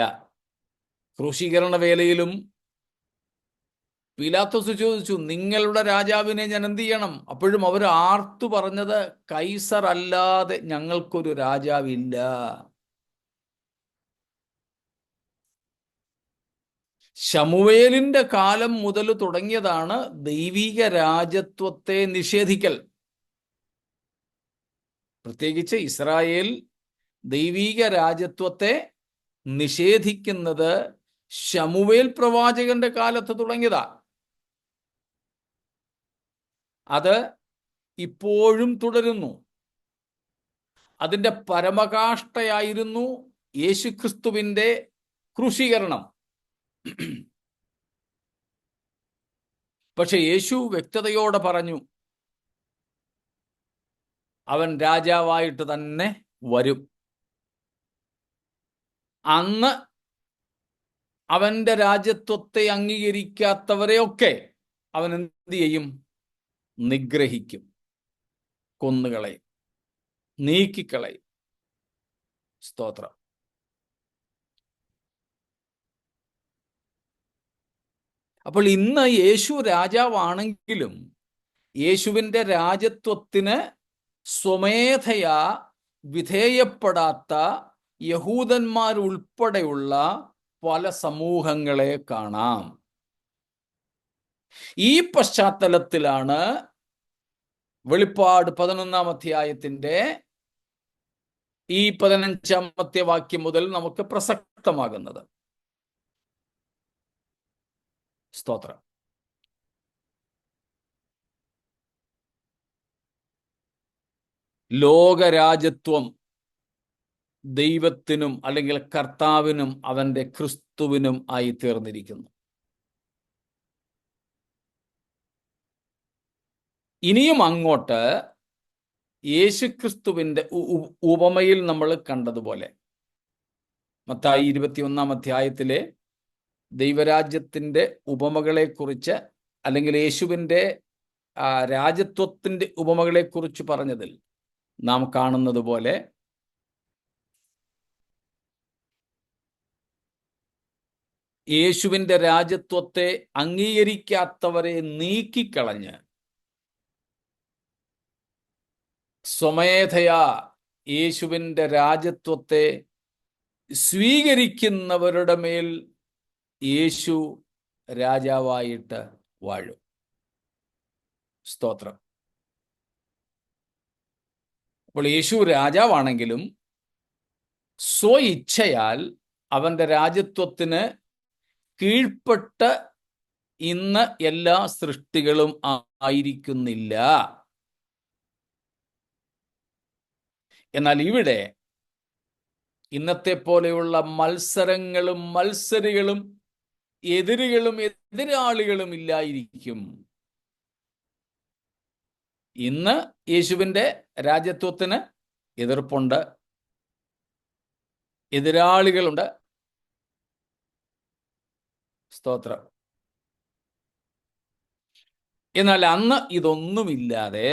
Speaker 1: ക്രൂശീകരണ വേളയിലും പീലാത്തോസ് ചോദിച്ചു, നിങ്ങളുടെ രാജാവിനെ ഞാൻ എന്ത് ചെയ്യണം? അപ്പോഴും അവർ ആർത്തു പറഞ്ഞത്, കൈസർ അല്ലാതെ ഞങ്ങൾക്കൊരു രാജാവില്ല. ശമൂവേലിന്റെ കാലം മുതൽ തുടങ്ങിയതാണ് ദൈവിക രാജത്വത്തെ നിഷേധിക്കൽ. പ്രത്യേകിച്ച് ഇസ്രായേൽ ദൈവിക രാജത്വത്തെ നിഷേധിക്കുന്നത് ശമൂവേൽ പ്രവാചകന്റെ കാലത്ത് തുടങ്ങിയതാ. അത് ഇപ്പോഴും തുടരുന്നു. അതിൻ്റെ പരമകാഷ്ഠയായിരുന്നു യേശുക്രിസ്തുവിൻ്റെ ക്രൂശീകരണം. പക്ഷെ യേശു വ്യക്തതയോടെ പറഞ്ഞു, അവൻ രാജാവായിട്ട് തന്നെ വരും. അന്ന് അവന്റെ രാജ്യത്വത്തെ അംഗീകരിക്കാത്തവരെയൊക്കെ അവൻ എന്ത് ചെയ്യും? നിഗ്രഹിക്കും, കൊന്നുകളയും, നീക്കിക്കളയും. സ്തോത്രം. അപ്പോൾ ഇന്ന് യേശു രാജാവാണെങ്കിലും യേശുവിൻ്റെ രാജത്വത്തിന് സ്വമേധയാ വിധേയപ്പെടാത്ത യഹൂദന്മാരുൾപ്പെടെയുള്ള പല സമൂഹങ്ങളെ കാണാം. ഈ പശ്ചാത്തലത്തിലാണ് വെളിപ്പാട് 11-ാം അധ്യായത്തിന്റെ ഈ 15-ാമത്തെ വാക്യം മുതൽ നമുക്ക് പ്രസക്തമാകുന്നത്. സ്തോത്രം. ലോകരാജത്വം ദൈവത്തിനും അല്ലെങ്കിൽ കർത്താവിനും അവന്റെ ക്രിസ്തുവിനും ആയി തീർന്നിരിക്കുന്നു. ഇനിയും അങ്ങോട്ട് യേശുക്രിസ്തുവിന്റെ ഉപമയിൽ നമ്മൾ കണ്ടതുപോലെ മത്തായി 21-ാം അധ്യായത്തിലെ ദൈവരാജ്യത്തിന്റെ ഉപമകളെക്കുറിച്ച് അല്ലെങ്കിൽ യേശുവിൻ്റെ രാജത്വത്തിന്റെ ഉപമകളെക്കുറിച്ച് പറഞ്ഞതിൽ നാം കാണുന്നത് പോലെ യേശുവിൻ്റെ രാജത്വത്തെ അംഗീകരിക്കാത്തവരെ നീക്കിക്കളഞ്ഞ് സ്വമേധയാ യേശുവിൻ്റെ രാജത്വത്തെ സ്വീകരിക്കുന്നവരുടെ മേൽ യേശു രാജാവായിട്ട് വാഴും. സ്തോത്രം. അപ്പോൾ യേശു രാജാവാണെങ്കിലും സ്വ ഇച്ഛയാൽ അവന്റെ രാജത്വത്തിന് കീഴ്പ്പെട്ട് ഇന്ന് എല്ലാ സൃഷ്ടികളും ആയിരിക്കുന്നില്ല. എന്നാൽ ഇവിടെ ഇന്നത്തെ പോലെയുള്ള മത്സരങ്ങളും മത്സരികളും എതിരുകളും എതിരാളികളും ഇല്ലായിരിക്കും. ഇന്ന് യേശുവിൻ്റെ രാജത്വത്തിന് എതിർപ്പുണ്ട്, എതിരാളികളുണ്ട്. സ്തോത്രം. എന്നാൽ അന്ന് ഇതൊന്നുമില്ലാതെ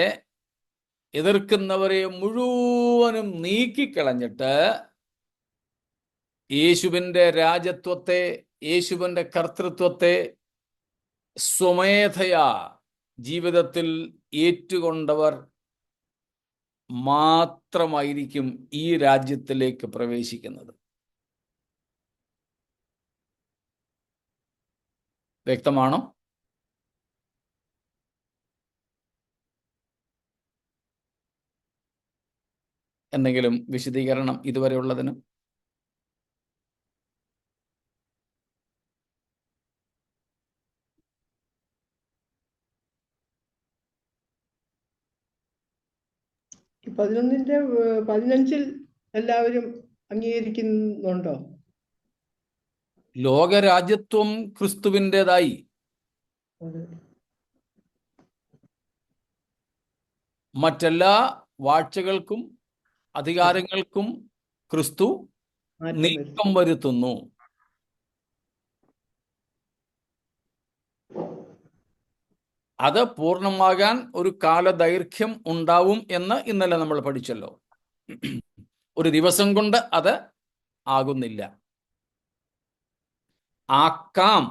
Speaker 1: എതിർക്കുന്നവരെ മുഴുവനും നീക്കിക്കളഞ്ഞിട്ട് യേശുവിൻ്റെ രാജത്വത്തെ, യേശുവിൻ്റെ കർത്തൃത്വത്തെ സ്വമേധയാ ജീവിതത്തിൽ ഏറ്റുകൊണ്ടവർ മാത്രമായിരിക്കും ഈ രാജ്യത്തിലേക്ക് പ്രവേശിക്കുന്നത്. വ്യക്തമാണോ? എന്തെങ്കിലും വിശദീകരണം ഇതുവരെ ഉള്ളതിന്?
Speaker 5: ഈ 11-ന്റെ 15-ൽ എല്ലാവരും അംഗീകരിക്കുന്നുണ്ടോ?
Speaker 1: ലോകരാജ്യത്വം ക്രിസ്തുവിൻ്റെതായി.
Speaker 5: അതെ.
Speaker 1: മറ്റെല്ലാ വാഴ്ചകൾക്കും അധികാരങ്ങൾക്കും ക്രിസ്തു
Speaker 5: മാറ്റം
Speaker 1: നീക്കം
Speaker 5: വരുത്തും.
Speaker 1: വരുത്തുന്നു. അത് പൂർണ്ണമാകാൻ ഒരു കാലദൈർഘ്യം ഉണ്ടാവും എന്ന് ഇന്നലെ നമ്മൾ പഠിച്ചല്ലോ. ഒരു ദിവസം കൊണ്ട് അത് ആകുന്നില്ല. ആക്കാം,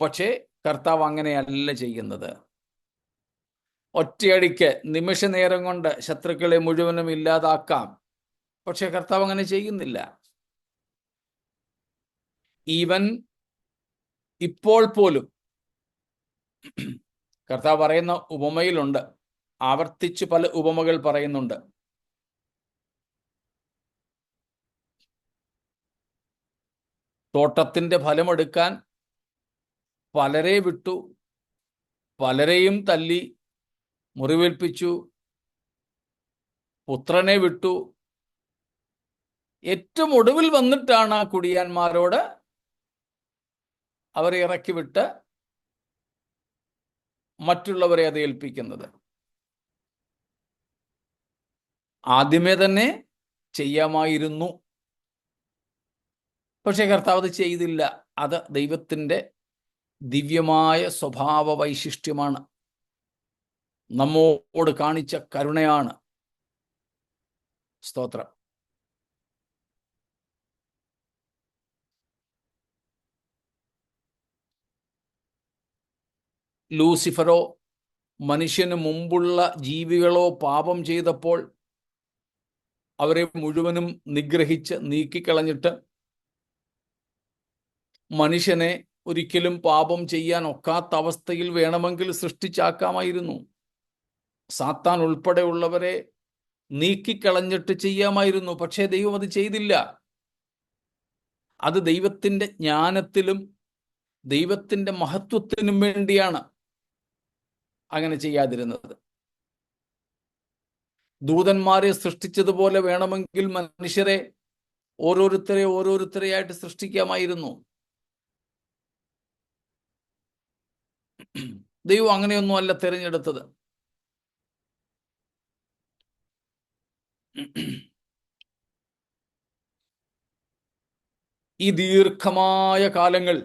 Speaker 1: പക്ഷേ കർത്താവ് അങ്ങനെയല്ല ചെയ്യുന്നത്. ഒറ്റയടിക്ക് നിമിഷ നേരം കൊണ്ട് ശത്രുക്കളെ മുഴുവനും ഇല്ലാതാക്കാം, പക്ഷെ കർത്താവ് അങ്ങനെ ചെയ്യുന്നില്ല. ഈവൻ ഇപ്പോൾ പോലും കർത്താവ് പറയുന്ന ഉപമയിലുണ്ട്, ആവർത്തിച്ച് പല ഉപമകൾ പറയുന്നുണ്ട്. തോട്ടത്തിന്റെ ഫലമെടുക്കാൻ പലരെ വിട്ടു, പലരെയും തല്ലി മുറിവേൽപ്പിച്ചു, പുത്രനെ വിട്ടു. ഏറ്റവും ഒടുവിൽ വന്നിട്ടാണ് ആ കുടിയാന്മാരോട് അവരെ ഇറക്കി വിട്ട് മറ്റുള്ളവരെ അത് ഏൽപ്പിക്കുന്നത്. ആദ്യമേ തന്നെ ചെയ്യാമായിരുന്നു, പക്ഷെ കർത്താവ് അത് ചെയ്തില്ല. അത് ദൈവത്തിൻ്റെ ദിവ്യമായ സ്വഭാവ വൈശിഷ്ട്യമാണ്, നമ്മോട് കാണിച്ച കരുണയാണ്. സ്തോത്രം. ലൂസിഫറോ മനുഷ്യന് മുമ്പുള്ള ജീവികളോ പാപം ചെയ്തപ്പോൾ അവരെ മുഴുവനും നിഗ്രഹിച്ച് നീക്കിക്കളഞ്ഞിട്ട് മനുഷ്യനെ ഒരിക്കലും പാപം ചെയ്യാൻ ഒക്കാത്ത അവസ്ഥയിൽ വേണമെങ്കിൽ സൃഷ്ടിച്ചാക്കാമായിരുന്നു. സാത്താൻ ഉൾപ്പെടെയുള്ളവരെ നീക്കിക്കളഞ്ഞിട്ട് ചെയ്യാമായിരുന്നു, പക്ഷേ ദൈവം അത് ചെയ്തില്ല. അത് ദൈവത്തിൻ്റെ ജ്ഞാനത്തിലും ദൈവത്തിൻ്റെ മഹത്വത്തിനും വേണ്ടിയാണ് അങ്ങനെ ചെയ്യാതിരുന്നത്. ദൂതന്മാരെ സൃഷ്ടിച്ചതുപോലെ വേണമെങ്കിൽ മനുഷ്യരെ ഓരോരുത്തരെയായിട്ട് സൃഷ്ടിക്കാമായിരുന്നു. ദൈവം അങ്ങനെയൊന്നും അല്ല തിരഞ്ഞെടുത്തത്. ഈ ദീർഘമായ കാലങ്ങൾ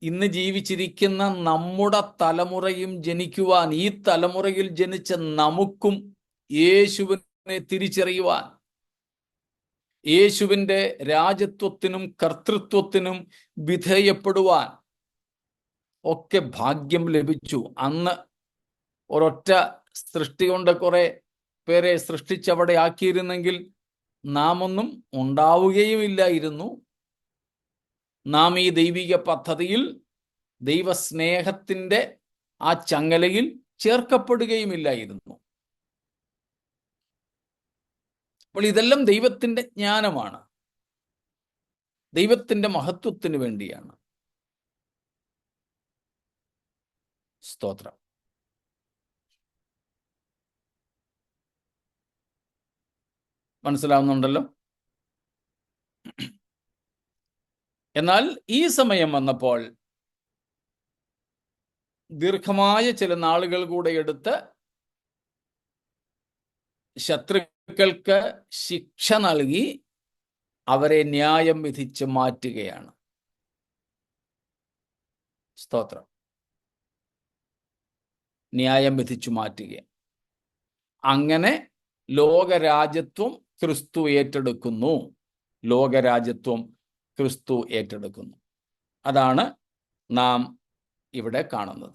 Speaker 1: ഇന്ന് ജീവിച്ചിരിക്കുന്ന നമ്മുടെ തലമുറയും ജനിക്കുവാൻ, ഈ തലമുറയിൽ ജനിച്ച നമുക്കും യേശുവിനെ തിരിച്ചറിയുവാൻ, യേശുവിൻ്റെ രാജത്വത്തിനും കർത്തൃത്വത്തിനും വിധേയപ്പെടുവാൻ ഒക്കെ ഭാഗ്യം ലഭിച്ചു. അന്ന് ഒരൊറ്റ സൃഷ്ടി കൊണ്ട് കുറെ പേരെ സൃഷ്ടിച്ചവിടെ ആക്കിയിരുന്നെങ്കിൽ നാം ഒന്നും ഉണ്ടാവുകയുമില്ലായിരുന്നു. നാം ഈ ദൈവിക പദ്ധതിയിൽ, ദൈവസ്നേഹത്തിൻ്റെ ആ ചങ്ങലയിൽ ചേർക്കപ്പെടുകയുമില്ലായിരുന്നു. അപ്പോൾ ഇതെല്ലാം ദൈവത്തിൻ്റെ ജ്ഞാനമാണ്, ദൈവത്തിൻ്റെ മഹത്വത്തിന് വേണ്ടിയാണ്. സ്തോത്രം. മനസ്സിലാവുന്നുണ്ടല്ലോ? എന്നാൽ ഈ സമയം വന്നപ്പോൾ ദീർഘമായ ചില നാളുകൾ കൂടെ എടുത്ത് ശത്രുക്കൾക്ക് ശിക്ഷ നൽകി അവരെ ന്യായം വിധിച്ച് മാറ്റുകയാണ്. സ്തോത്രം. ന്യായം വിധിച്ചു മാറ്റുക. അങ്ങനെ ലോകരാജ്യത്വം ക്രിസ്തു ഏറ്റെടുക്കുന്നു. ലോകരാജ്യത്വം ക്രിസ്തു ഏറ്റെടുക്കുന്നു. അതാണ് നാം ഇവിടെ കാണുന്നത്.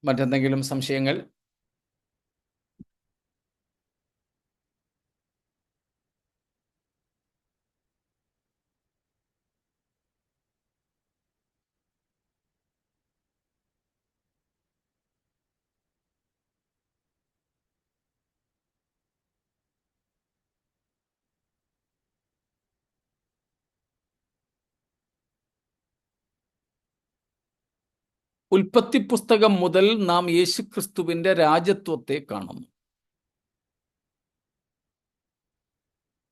Speaker 1: മറ്റെന്തെങ്കിലും സംശയങ്ങൾ? ഉൽപ്പത്തി പുസ്തകം മുതൽ നാം യേശുക്രിസ്തുവിന്റെ രാജത്വത്തെ കാണുന്നു.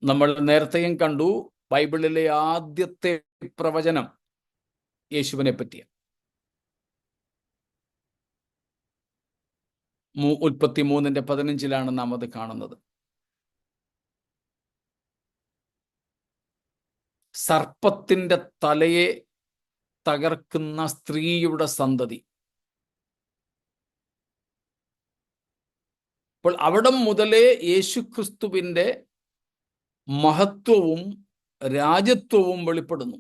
Speaker 1: നമ്മൾ നേരത്തെയും കണ്ടു, ബൈബിളിലെ ആദ്യത്തെ പ്രവചനം യേശുവിനെ പറ്റിയ ഉൽപ്പത്തി 3:15 നാം അത് കാണുന്നത്. സർപ്പത്തിന്റെ തലയെ തകർക്കുന്ന സ്ത്രീയുടെ സന്തതി. അപ്പോൾ അവിടം മുതലേ യേശുക്രിസ്തുവിന്റെ മഹത്വവും രാജത്വവും വെളിപ്പെടുന്നു.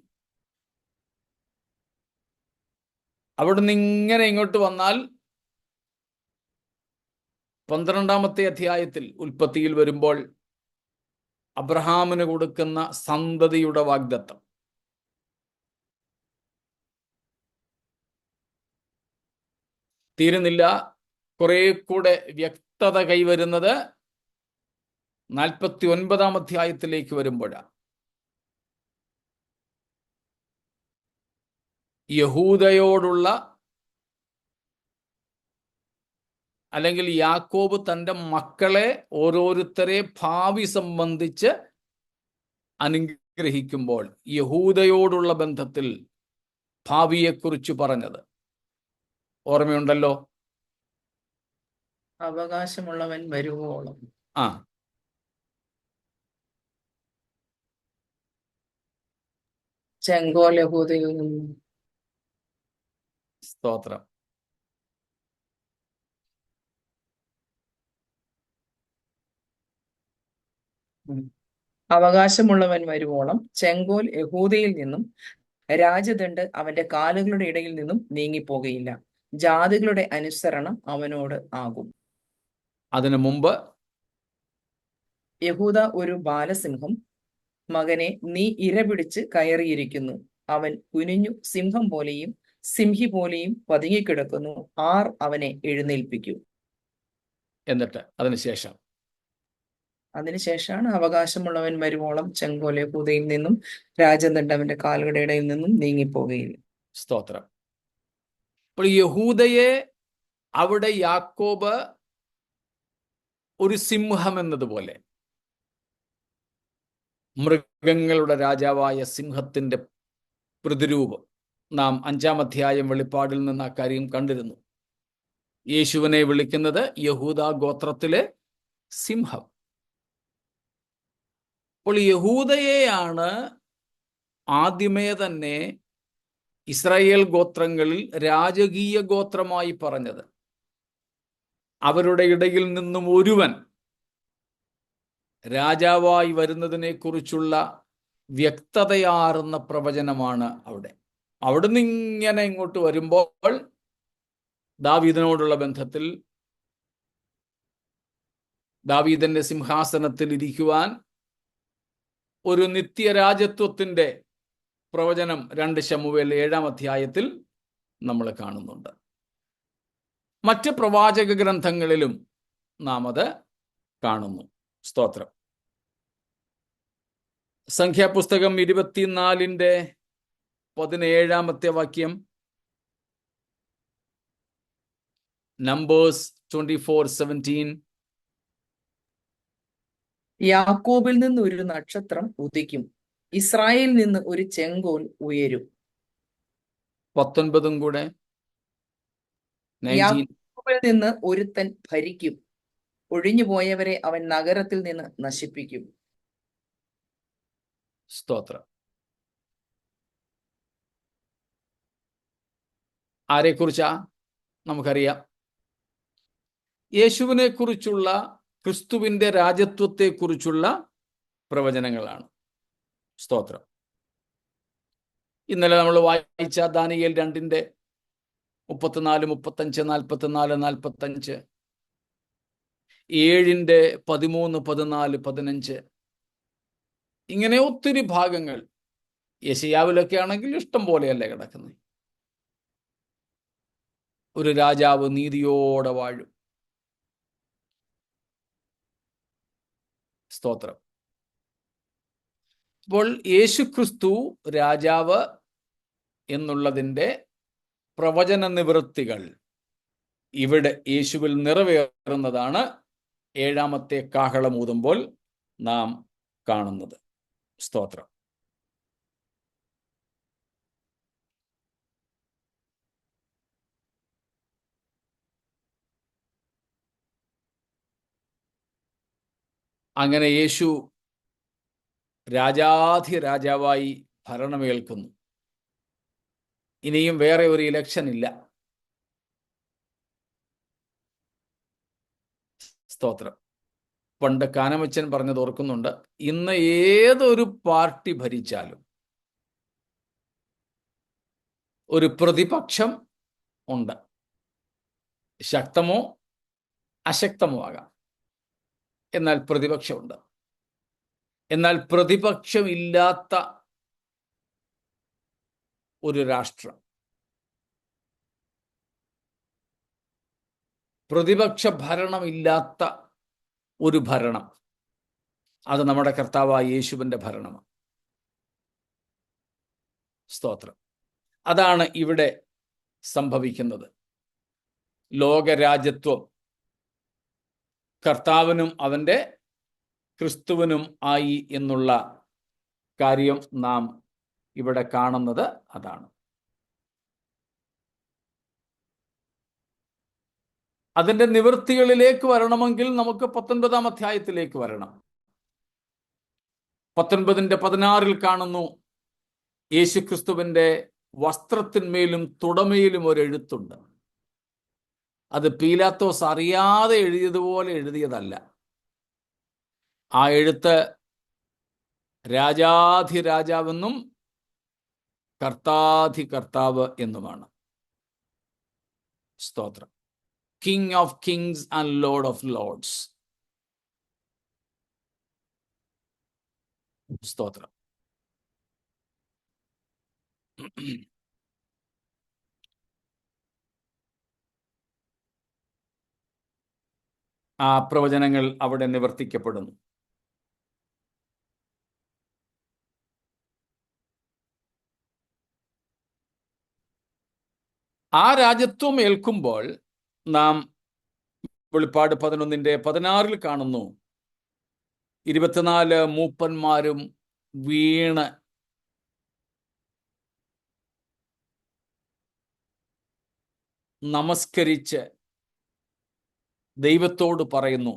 Speaker 1: അവിടുന്ന് ഇങ്ങനെ ഇങ്ങോട്ട് വന്നാൽ 12-ാമത്തെ അധ്യായത്തിൽ ഉൽപ്പത്തിയിൽ വരുമ്പോൾ അബ്രഹാമിന് കൊടുക്കുന്ന സന്തതിയുടെ വാഗ്ദത്തം, തീരുന്നില്ല, കുറെ കൂടെ വ്യക്തത കൈവരുന്നത് 49-ാം അധ്യായത്തിലേക്ക് വരുമ്പോഴാണ്. യഹൂദയോടുള്ള, അല്ലെങ്കിൽ യാക്കോബ് തൻ്റെ മക്കളെ ഓരോരുത്തരെ ഭാവി സംബന്ധിച്ച് അനുഗ്രഹിക്കുമ്പോൾ യഹൂദയോടുള്ള ബന്ധത്തിൽ ഭാവിയെക്കുറിച്ച് പറഞ്ഞത് ഓർമ്മയുണ്ടല്ലോ.
Speaker 4: അവകാശമുള്ളവൻ വരുവോളം.
Speaker 1: ആ,
Speaker 4: ചെങ്കോൽ യഹൂദയിൽ നിന്നും.
Speaker 1: സ്തോത്രം.
Speaker 4: അവകാശമുള്ളവൻ വരുവോളം ചെങ്കോൽ യഹൂദയിൽ നിന്നും രാജദണ്ഡ് അവന്റെ കാലുകളുടെ ഇടയിൽ നിന്നും നീങ്ങിപ്പോകയില്ല. ജാതികളുടെ അനുസരണം അവനോട് ആകും.
Speaker 1: അതിനു മുമ്പ്
Speaker 4: യഹൂദ ഒരു ബാലസിംഹം, മകനെ നീ ഇര പിടിച്ച് കയറിയിരിക്കുന്നു. അവൻ കുനിഞ്ഞു സിംഹം പോലെയും സിംഹി പോലെയും പതുങ്ങിക്കിടക്കുന്നു. ആർ അവനെ എഴുന്നേൽപ്പിക്കും.
Speaker 1: എന്നിട്ട്
Speaker 4: അതിനുശേഷമാണ് അവകാശമുള്ളവൻ വരുവോളം ചെങ്കോൽ യഹൂദയിൽ നിന്നും രാജദണ്ഡ് അവന്റെ കാലുകളുടെ ഇടയിൽ നിന്നും നീങ്ങിപ്പോകയില്ല.
Speaker 1: സ്തോത്രം. അപ്പോൾ യഹൂദയെ അവിടെ യാക്കോബ് ഒരു സിംഹം എന്നതുപോലെ, മൃഗങ്ങളുടെ രാജാവായ സിംഹത്തിന്റെ പ്രതിരൂപം, നാം 5-ാം അധ്യായം വെളിപ്പാടിൽ നിന്ന് ആ കാര്യം കണ്ടിരുന്നു. യേശുവിനെ വിളിക്കുന്നത് യഹൂദ ഗോത്രത്തിലെ സിംഹം. അപ്പോൾ യഹൂദയെയാണ് ആദ്യമേ തന്നെ ഇസ്രായേൽ ഗോത്രങ്ങളിൽ രാജകീയ ഗോത്രമായി പറഞ്ഞത്. അവരുടെ ഇടയിൽ നിന്നും ഒരുവൻ രാജാവായി വരുന്നതിനെ കുറിച്ചുള്ള വ്യക്തതയാർന്ന പ്രവചനമാണ് അവിടെ. അവിടുന്ന് ഇങ്ങനെ ഇങ്ങോട്ട് വരുമ്പോൾ ദാവീദിനോടുള്ള ബന്ധത്തിൽ, ദാവീദിന്റെ സിംഹാസനത്തിൽ ഇരിക്കുവാൻ ഒരു നിത്യരാജത്വത്തിന്റെ പ്രവചനം 2 ശമൂവേൽ 7-ാം അധ്യായത്തിൽ നമ്മൾ കാണുന്നുണ്ട്. മറ്റ് പ്രവാചക ഗ്രന്ഥങ്ങളിലും നാം അത് കാണുന്നു. സ്തോത്രം. സംഖ്യാപുസ്തകം 24-ാമത്തെ വാക്യം, നമ്പേഴ്സ് 24:17.
Speaker 4: യാക്കോബിൽ നിന്ന് ഒരു നക്ഷത്രം ഉദിക്കും, ഇസ്രായേലിൽ നിന്ന് ഒരു ചെങ്കോൽ ഉയരും.
Speaker 1: 19 കൂടെ, 19.
Speaker 4: യാക്കോബിൽ നിന്ന് ഒരുത്തൻ ഭരിക്കും, ഒഴിഞ്ഞുപോയവരെ അവൻ നഗരത്തിൽ നിന്ന് നശിപ്പിക്കും.
Speaker 1: സ്തോത്രം. ആരെക്കുറിച്ചാ നമുക്കറിയാം? യേശുവിനെ കുറിച്ചുള്ള, ക്രിസ്തുവിന്റെ രാജത്വത്തെക്കുറിച്ചുള്ള പ്രവചനങ്ങളാണ്. സ്തോത്രം. ഇന്നലെ നമ്മൾ വായിച്ച ദാനിയേൽ 2-ന്റെ 34, 35, 44, 45, 7-ന്റെ 13, 14, 15, ഇങ്ങനെ ഒത്തിരി ഭാഗങ്ങൾ. യെശയ്യാവിലൊക്കെ ആണെങ്കിൽ ഇഷ്ടം പോലെയല്ലേ കിടക്കുന്നത്. ഒരു രാജാവ് നീതിയോടെ വാഴും. സ്തോത്രം. അപ്പോൾ യേശുക്രിസ്തു രാജാവ് എന്നുള്ളതിൻ്റെ പ്രവചന നിവൃത്തികൾ ഇവിടെ യേശുവിൽ നിറവേറുന്നതാണ് ഏഴാമത്തെ കാഹളമൂതുമ്പോൾ നാം കാണുന്നത്. സ്തോത്രം. അങ്ങനെ യേശു രാജാധിരാജാവായി ഭരണമേൽക്കുന്നു. ഇനിയും വേറെ ഒരു ഇലക്ഷൻ ഇല്ല. സ്തോത്രം. പണ്ട് കാനമച്ചൻ പറഞ്ഞത് ഓർക്കുന്നുണ്ട്, ഇന്ന് ഏതൊരു പാർട്ടി ഭരിച്ചാലും ഒരു പ്രതിപക്ഷം ഉണ്ട്. ശക്തമോ അശക്തമോ ആകാം, എന്നാൽ പ്രതിപക്ഷമുണ്ട്. എന്നാൽ പ്രതിപക്ഷമില്ലാത്ത ഒരു രാഷ്ട്രം, പ്രതിപക്ഷ ഭരണമില്ലാത്ത ഒരു ഭരണം, അത് നമ്മുടെ കർത്താവായ യേശുവിൻ്റെ ഭരണമാണ്. സ്തോത്രം. അതാണ് ഇവിടെ സംഭവിക്കുന്നത്. ലോകരാജ്യത്വം കർത്താവിനും അവൻ്റെ ക്രിസ്തുവിനും ആയി എന്നുള്ള കാര്യം നാം ഇവിടെ കാണുന്നത് അതാണ്. അതിൻ്റെ നിവൃത്തികളിലേക്ക് വരണമെങ്കിൽ നമുക്ക് 19-ാം അധ്യായത്തിലേക്ക് വരണം. 19:16 കാണുന്നു, യേശുക്രിസ്തുവിൻ്റെ വസ്ത്രത്തിന്മേലും തുടമയിലും ഒരു എഴുത്തുണ്ട്. അത് പീലാത്തോസ് അറിയാതെ എഴുതിയതുപോലെ എഴുതിയതല്ല. ആ എഴുത്ത് രാജാധിരാജാവെന്നും കർത്താധികർത്താവ് എന്നുമാണ്. സ്തോത്രം. King of Kings and Lord of Lord's. സ്തോത്രം. ആ പ്രവചനങ്ങൾ അവിടെ നിവർത്തിക്കപ്പെടുന്നു. ആ രാജ്യത്വം ഏൽക്കുമ്പോൾ നാം വെളിപ്പാട് 11:16 കാണുന്നു, 24 മൂപ്പന്മാരും വീണ് നമസ്കരിച്ച് ദൈവത്തോട് പറയുന്നു,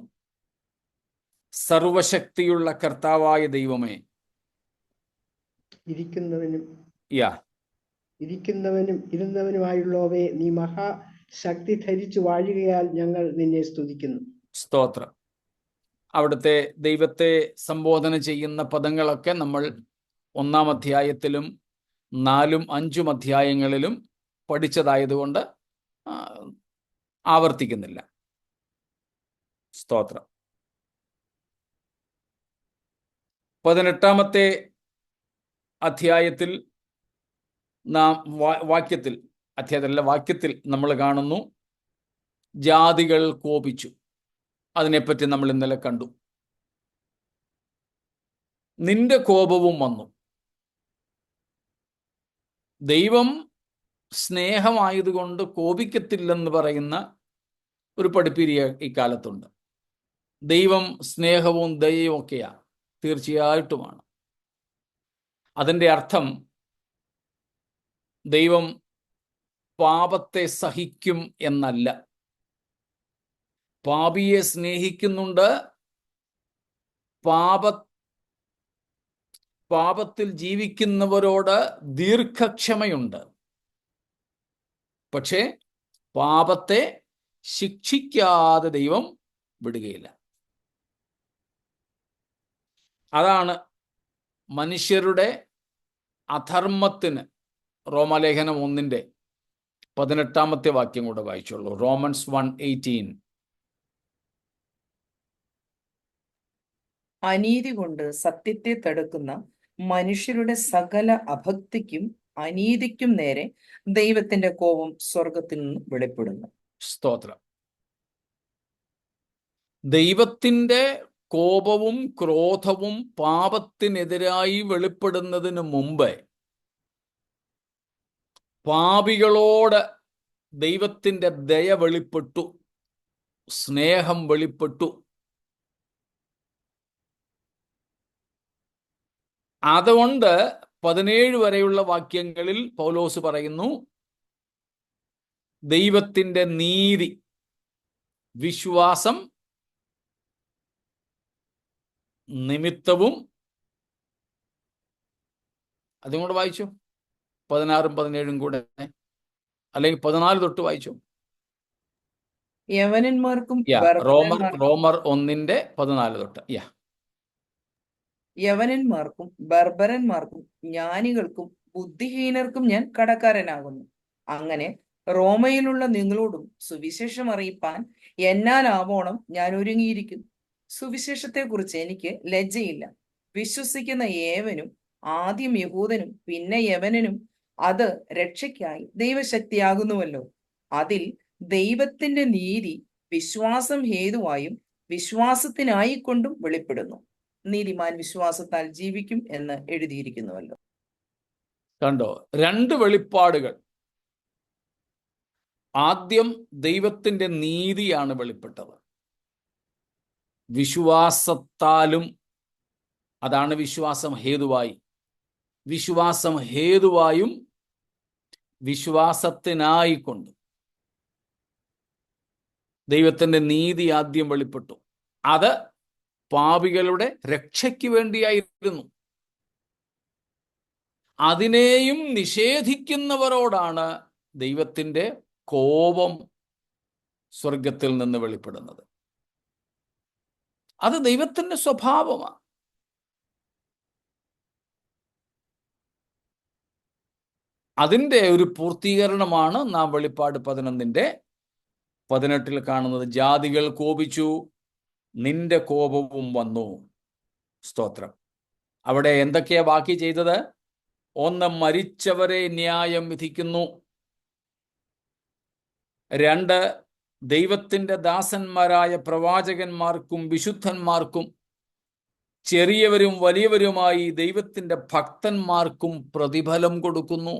Speaker 1: സർവശക്തിയുള്ള കർത്താവായ ദൈവമേ,
Speaker 5: ഇരിക്കുന്നവനും
Speaker 1: യാ
Speaker 5: ഇരിക്കുന്നവനും ഇരുന്നവനുമായുള്ളവേ, നീ മഹാശക്തി ധരിച്ചു വാഴുകയാൽ ഞങ്ങൾ നിന്നെ സ്തുതിക്കുന്നു.
Speaker 1: സ്തോത്രം. അവിടുത്തെ ദൈവത്തെ സംബോധന ചെയ്യുന്ന പദങ്ങളൊക്കെ നമ്മൾ 1-ാം അധ്യായത്തിലും 4, 5 അധ്യായങ്ങളിലും പഠിച്ചതായതുകൊണ്ട് ആവർത്തിക്കുന്നില്ല. സ്തോത്രം. 18-ാമത്തെ അധ്യായത്തിൽ നാം വാക്യത്തിൽ നമ്മൾ കാണുന്നു, ജാതികൾ കോപിച്ചു. അതിനെപ്പറ്റി നമ്മൾ ഇന്നലെ കണ്ടു. നിന്റെ കോപവും വന്നു. ദൈവം സ്നേഹമായതുകൊണ്ട് കോപിക്കത്തില്ലെന്ന് പറയുന്ന ഒരു പഠിപ്പിരിയ ഇക്കാലത്തുണ്ട്. ദൈവം സ്നേഹവും ദയയും ഒക്കെയാണ്, തീർച്ചയായിട്ടുമാണ്. അതിൻ്റെ അർത്ഥം ദൈവം പാപത്തെ സഹിക്കും എന്നല്ല. പാപിയെ സ്നേഹിക്കുന്നുണ്ട്, പാപത്തിൽ ജീവിക്കുന്നവരോട് ദീർഘക്ഷമയുണ്ട്. പക്ഷേ പാപത്തെ ശിക്ഷിക്കാതെ ദൈവം വിടുകയില്ല. അതാണ് മനുഷ്യരുടെ അധർമ്മത്തിന് റോമാലേഖനം 1:18 വാക്യം കൂടെ വായിച്ചോളൂ. റോമൻസ് 1:18.
Speaker 4: അനീതി കൊണ്ട് സത്യത്തെ തടുക്കുന്ന മനുഷ്യരുടെ സകല അഭക്തിക്കും അനീതിക്കും നേരെ ദൈവത്തിന്റെ കോപം സ്വർഗത്തിൽ നിന്ന് വെളിപ്പെടുന്നു.
Speaker 1: സ്തോത്രം. ദൈവത്തിൻ്റെ കോപവും ക്രോധവും പാപത്തിനെതിരായി വെളിപ്പെടുന്നതിന് മുമ്പ് പാപികളോട് ദൈവത്തിൻ്റെ ദയ വെളിപ്പെട്ടു, സ്നേഹം വെളിപ്പെട്ടു. അതുകൊണ്ട് 17 വരെയുള്ള വാക്യങ്ങളിൽ പൗലോസ് പറയുന്നു, ദൈവത്തിൻ്റെ നീതി വിശ്വാസം നിമിത്തവും, അതും കൂടെ വായിച്ചു, 16ഉം 17ഉം കൂടെ, അല്ലെങ്കിൽ 14 തൊട്ട് വായിച്ചു.
Speaker 4: യവനന്മാർക്കും
Speaker 1: റോമർ 1:14 തൊട്ട്.
Speaker 4: യവനന്മാർക്കും ബർബരന്മാർക്കും ജ്ഞാനികൾക്കും ബുദ്ധിഹീനർക്കും ഞാൻ കടക്കാരനാകുന്നു. അങ്ങനെ റോമയിലുള്ള നിങ്ങളോടും സുവിശേഷം അറിയിപ്പാൻ എന്നാലാവോളം ഞാൻ ഒരുങ്ങിയിരിക്കുന്നു. സുവിശേഷത്തെക്കുറിച്ച് എനിക്ക് ലജ്ജയില്ല. വിശ്വസിക്കുന്ന ഏവനും, ആദ്യം യഹൂദനും പിന്നെ യവനനും, അത് രക്ഷയ്ക്കായി ദൈവശക്തിയാകുന്നുവല്ലോ. അതിൽ ദൈവത്തിന്റെ നീതി വിശ്വാസം ഹേതുവായും വിശ്വാസത്തിനായിക്കൊണ്ടും വെളിപ്പെടുന്നു. നീതിമാൻ വിശ്വാസത്താൽ ജീവിക്കും എന്ന് എഴുതിയിരിക്കുന്നുവല്ലോ.
Speaker 1: കണ്ടോ, 2 വെളിപ്പാടുകൾ. ആദ്യം ദൈവത്തിൻ്റെ നീതിയാണ് വെളിപ്പെട്ടത്. വിശ്വാസത്താലും, അതാണ് വിശ്വാസം ഹേതുവായി. വിശ്വാസം ഹേതുവായും വിശ്വാസത്തിനായിക്കൊണ്ട് ദൈവത്തിൻ്റെ നീതി ആദ്യം വെളിപ്പെട്ടു. അത് പാപികളുടെ രക്ഷയ്ക്ക് വേണ്ടിയായിരുന്നു. അതിനെയും നിഷേധിക്കുന്നവരോടാണ് ദൈവത്തിൻ്റെ കോപം സ്വർഗത്തിൽ നിന്ന് വെളിപ്പെടുന്നത്. അത് ദൈവത്തിൻ്റെ സ്വഭാവമാണ്. അതിൻ്റെ ഒരു പൂർത്തീകരണമാണ് നാം വെളിപ്പാട് 11:18 കാണുന്നത്. ജാതികൾ കോപിച്ചു, നിന്റെ കോപവും വന്നു. സ്തോത്രം. അവിടെ എന്തൊക്കെയാ ബാക്കി ചെയ്തത്? 1, മരിച്ചവരെ ന്യായം വിധിക്കുന്നു. 2, ദൈവത്തിൻ്റെ ദാസന്മാരായ പ്രവാചകന്മാർക്കും വിശുദ്ധന്മാർക്കും ചെറിയവരും വലിയവരുമായി ദൈവത്തിൻ്റെ ഭക്തന്മാർക്കും പ്രതിഫലം കൊടുക്കുന്നു.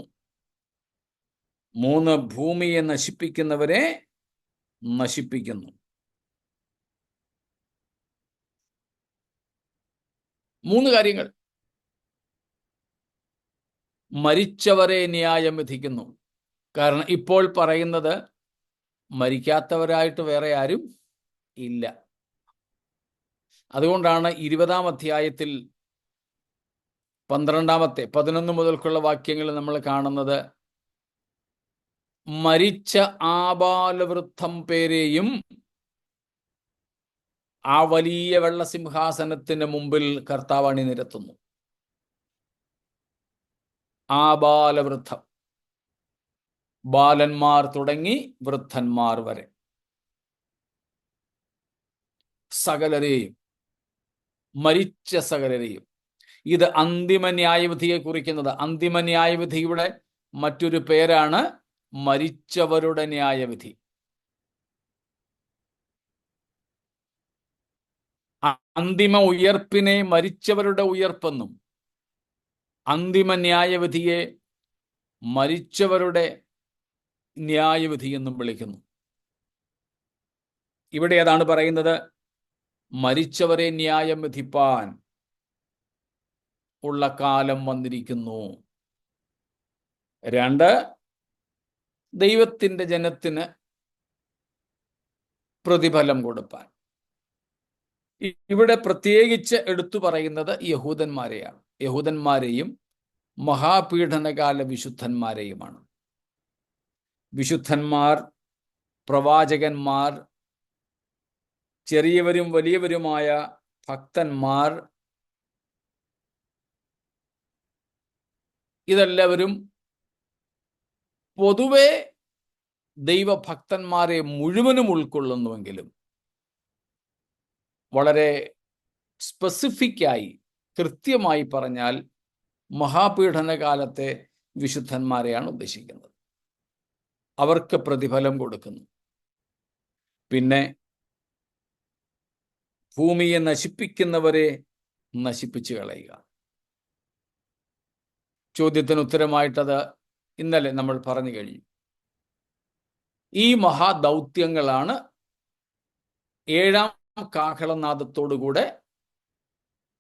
Speaker 1: 3, ഭൂമിയെ നശിപ്പിക്കുന്നവരെ നശിപ്പിക്കുന്നു. 3 കാര്യങ്ങൾ. മരിച്ചവരെ ന്യായം വിധിക്കുന്നു. കാരണം ഇപ്പോൾ പറയുന്നത് മരിക്കാത്തവരായിട്ട് വേറെ ആരും ഇല്ല. അതുകൊണ്ടാണ് 20-ാം അധ്യായത്തിൽ 11 മുതൽക്കുള്ള വാക്യങ്ങൾ നമ്മൾ കാണുന്നത്, മരിച്ച ആബാലവൃദ്ധം പേരെയും ആ വലിയ വെള്ളസിംഹാസനത്തിന് മുമ്പിൽ കർത്താവ് അണിനിരത്തുന്നു. ആബാലവൃദ്ധം, ബാലന്മാർ തുടങ്ങി വൃദ്ധന്മാർ വരെ സകലരെയും, മരിച്ച സകലരെയും. ഇത് അന്തിമ ന്യായവിധിയെ കുറിക്കുന്നത്. അന്തിമ ന്യായവിധിയുടെ മറ്റൊരു പേരാണ് മരിച്ചവരുടെ ന്യായവിധി. അന്തിമ ഉയർപ്പിനെ മരിച്ചവരുടെ ഉയർപ്പെന്നും അന്തിമ ന്യായവിധിയെ മരിച്ചവരുടെ ന്യായവിധി എന്നും വിളിക്കുന്നു. ഇവിടെ അതാണ് പറയുന്നത്, മരിച്ചവരെ ന്യായം വിധിപ്പാൻ ഉള്ള കാലം വന്നിരിക്കുന്നു. 2, ദൈവത്തിൻ്റെ ജനത്തിന് പ്രതിഫലം കൊടുപ്പാൻ. ഇവിടെ പ്രത്യേകിച്ച് എടുത്തു പറയുന്നത് യഹൂദന്മാരെയാണ്. യഹൂദന്മാരെയും മഹാപീഡനകാല വിശുദ്ധന്മാരെയുമാണ്. വിശുദ്ധന്മാർ, പ്രവാചകന്മാർ, ചെറിയവരും വലിയവരുമായ ഭക്തന്മാർ, ഇതെല്ലാവരും പൊതുവെ ദൈവഭക്തന്മാരെ മുഴുവനും ഉൾക്കൊള്ളുന്നുവെങ്കിലും വളരെ സ്പെസിഫിക്കായി കൃത്യമായി പറഞ്ഞാൽ മഹാപീഡനകാലത്തെ വിശുദ്ധന്മാരെയാണ് ഉദ്ദേശിക്കുന്നത്. അവർക്ക് പ്രതിഫലം കൊടുക്കുന്നു. പിന്നെ ഭൂമിയെ നശിപ്പിക്കുന്നവരെ നശിപ്പിച്ചു കളയുക. ചോദ്യത്തിന് ഉത്തരമായിട്ടത് ഇന്നലെ നമ്മൾ പറഞ്ഞു കഴിഞ്ഞു. ഈ മഹാദൗത്യങ്ങളാണ് ഏഴാം കാഹളനാദത്തോടുകൂടെ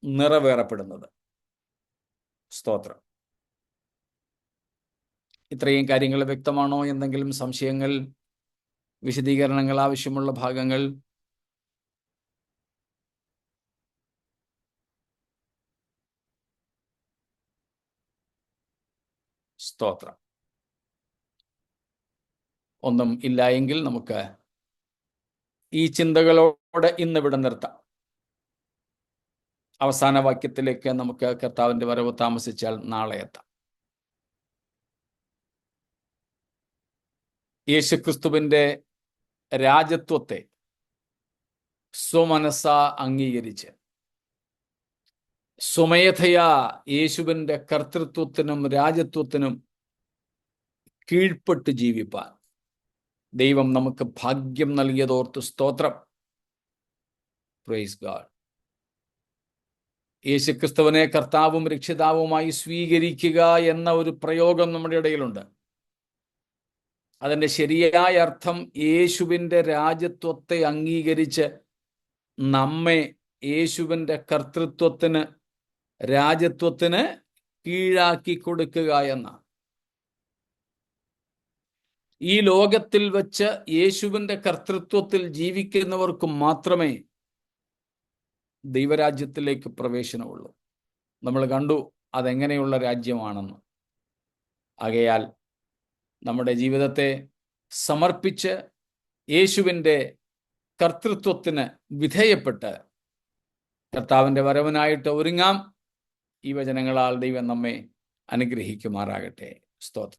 Speaker 1: നിറവേറപ്പെടുന്നത്. സ്തോത്രം. ഇത്രയും കാര്യങ്ങൾ വ്യക്തമാണോ? എന്തെങ്കിലും സംശയങ്ങൾ, വിശദീകരണങ്ങൾ ആവശ്യമുള്ള ഭാഗങ്ങൾ? സ്തോത്രം. ഒന്നും ഇല്ല എങ്കിൽ നമുക്ക് ഈ ചിന്തകളോടെ ഇന്നിവിടെ നിർത്താം. അവസാന വാക്യത്തിലേക്ക് നമുക്ക് കർത്താവിൻ്റെ വരവ് താമസിച്ചാൽ നാളെ എത്താം. യേശുക്രിസ്തുവിൻ്റെ രാജത്വത്തെ സ്വമനസ്സ അംഗീകരിച്ച് സ്വമേധയാ യേശുവിൻ്റെ കർത്തൃത്വത്തിനും രാജത്വത്തിനും കീഴ്പ്പെട്ട് ജീവിപ്പാൻ ദൈവം നമുക്ക് ഭാഗ്യം നൽകിയതോർത്ത് സ്തോത്രം. Praise God. യേശുക്രിസ്തുവിനെ കർത്താവും രക്ഷിതാവുമായി സ്വീകരിക്കുക എന്ന ഒരു പ്രയോഗം നമ്മുടെ ഇടയിലുണ്ട്. അതിൻ്റെ ശരിയായ അർത്ഥം യേശുവിൻ്റെ രാജത്വത്തെ അംഗീകരിച്ച് നമ്മെ യേശുവിൻ്റെ കർത്തൃത്വത്തിന്, രാജത്വത്തിന് കീഴാക്കി കൊടുക്കുക എന്നാണ്. ഈ ലോകത്തിൽ വച്ച് യേശുവിൻ്റെ കർത്തൃത്വത്തിൽ ജീവിക്കുന്നവർക്ക് മാത്രമേ ദൈവരാജ്യത്തിലേക്ക് പ്രവേശനമുള്ളൂ. നമ്മൾ കണ്ടു അതെങ്ങനെയുള്ള രാജ്യമാണെന്ന്. ആകയാൽ നമ്മുടെ ജീവിതത്തെ സമർപ്പിച്ച് യേശുവിൻ്റെ കർത്തൃത്വത്തിന് വിധേയപ്പെട്ട് കർത്താവിൻ്റെ വരവിനായിട്ട് ഒരുങ്ങാം. ഈ വചനങ്ങളാൽ ദൈവം നമ്മെ അനുഗ്രഹിക്കുമാറാകട്ടെ. സ്തോത്രം.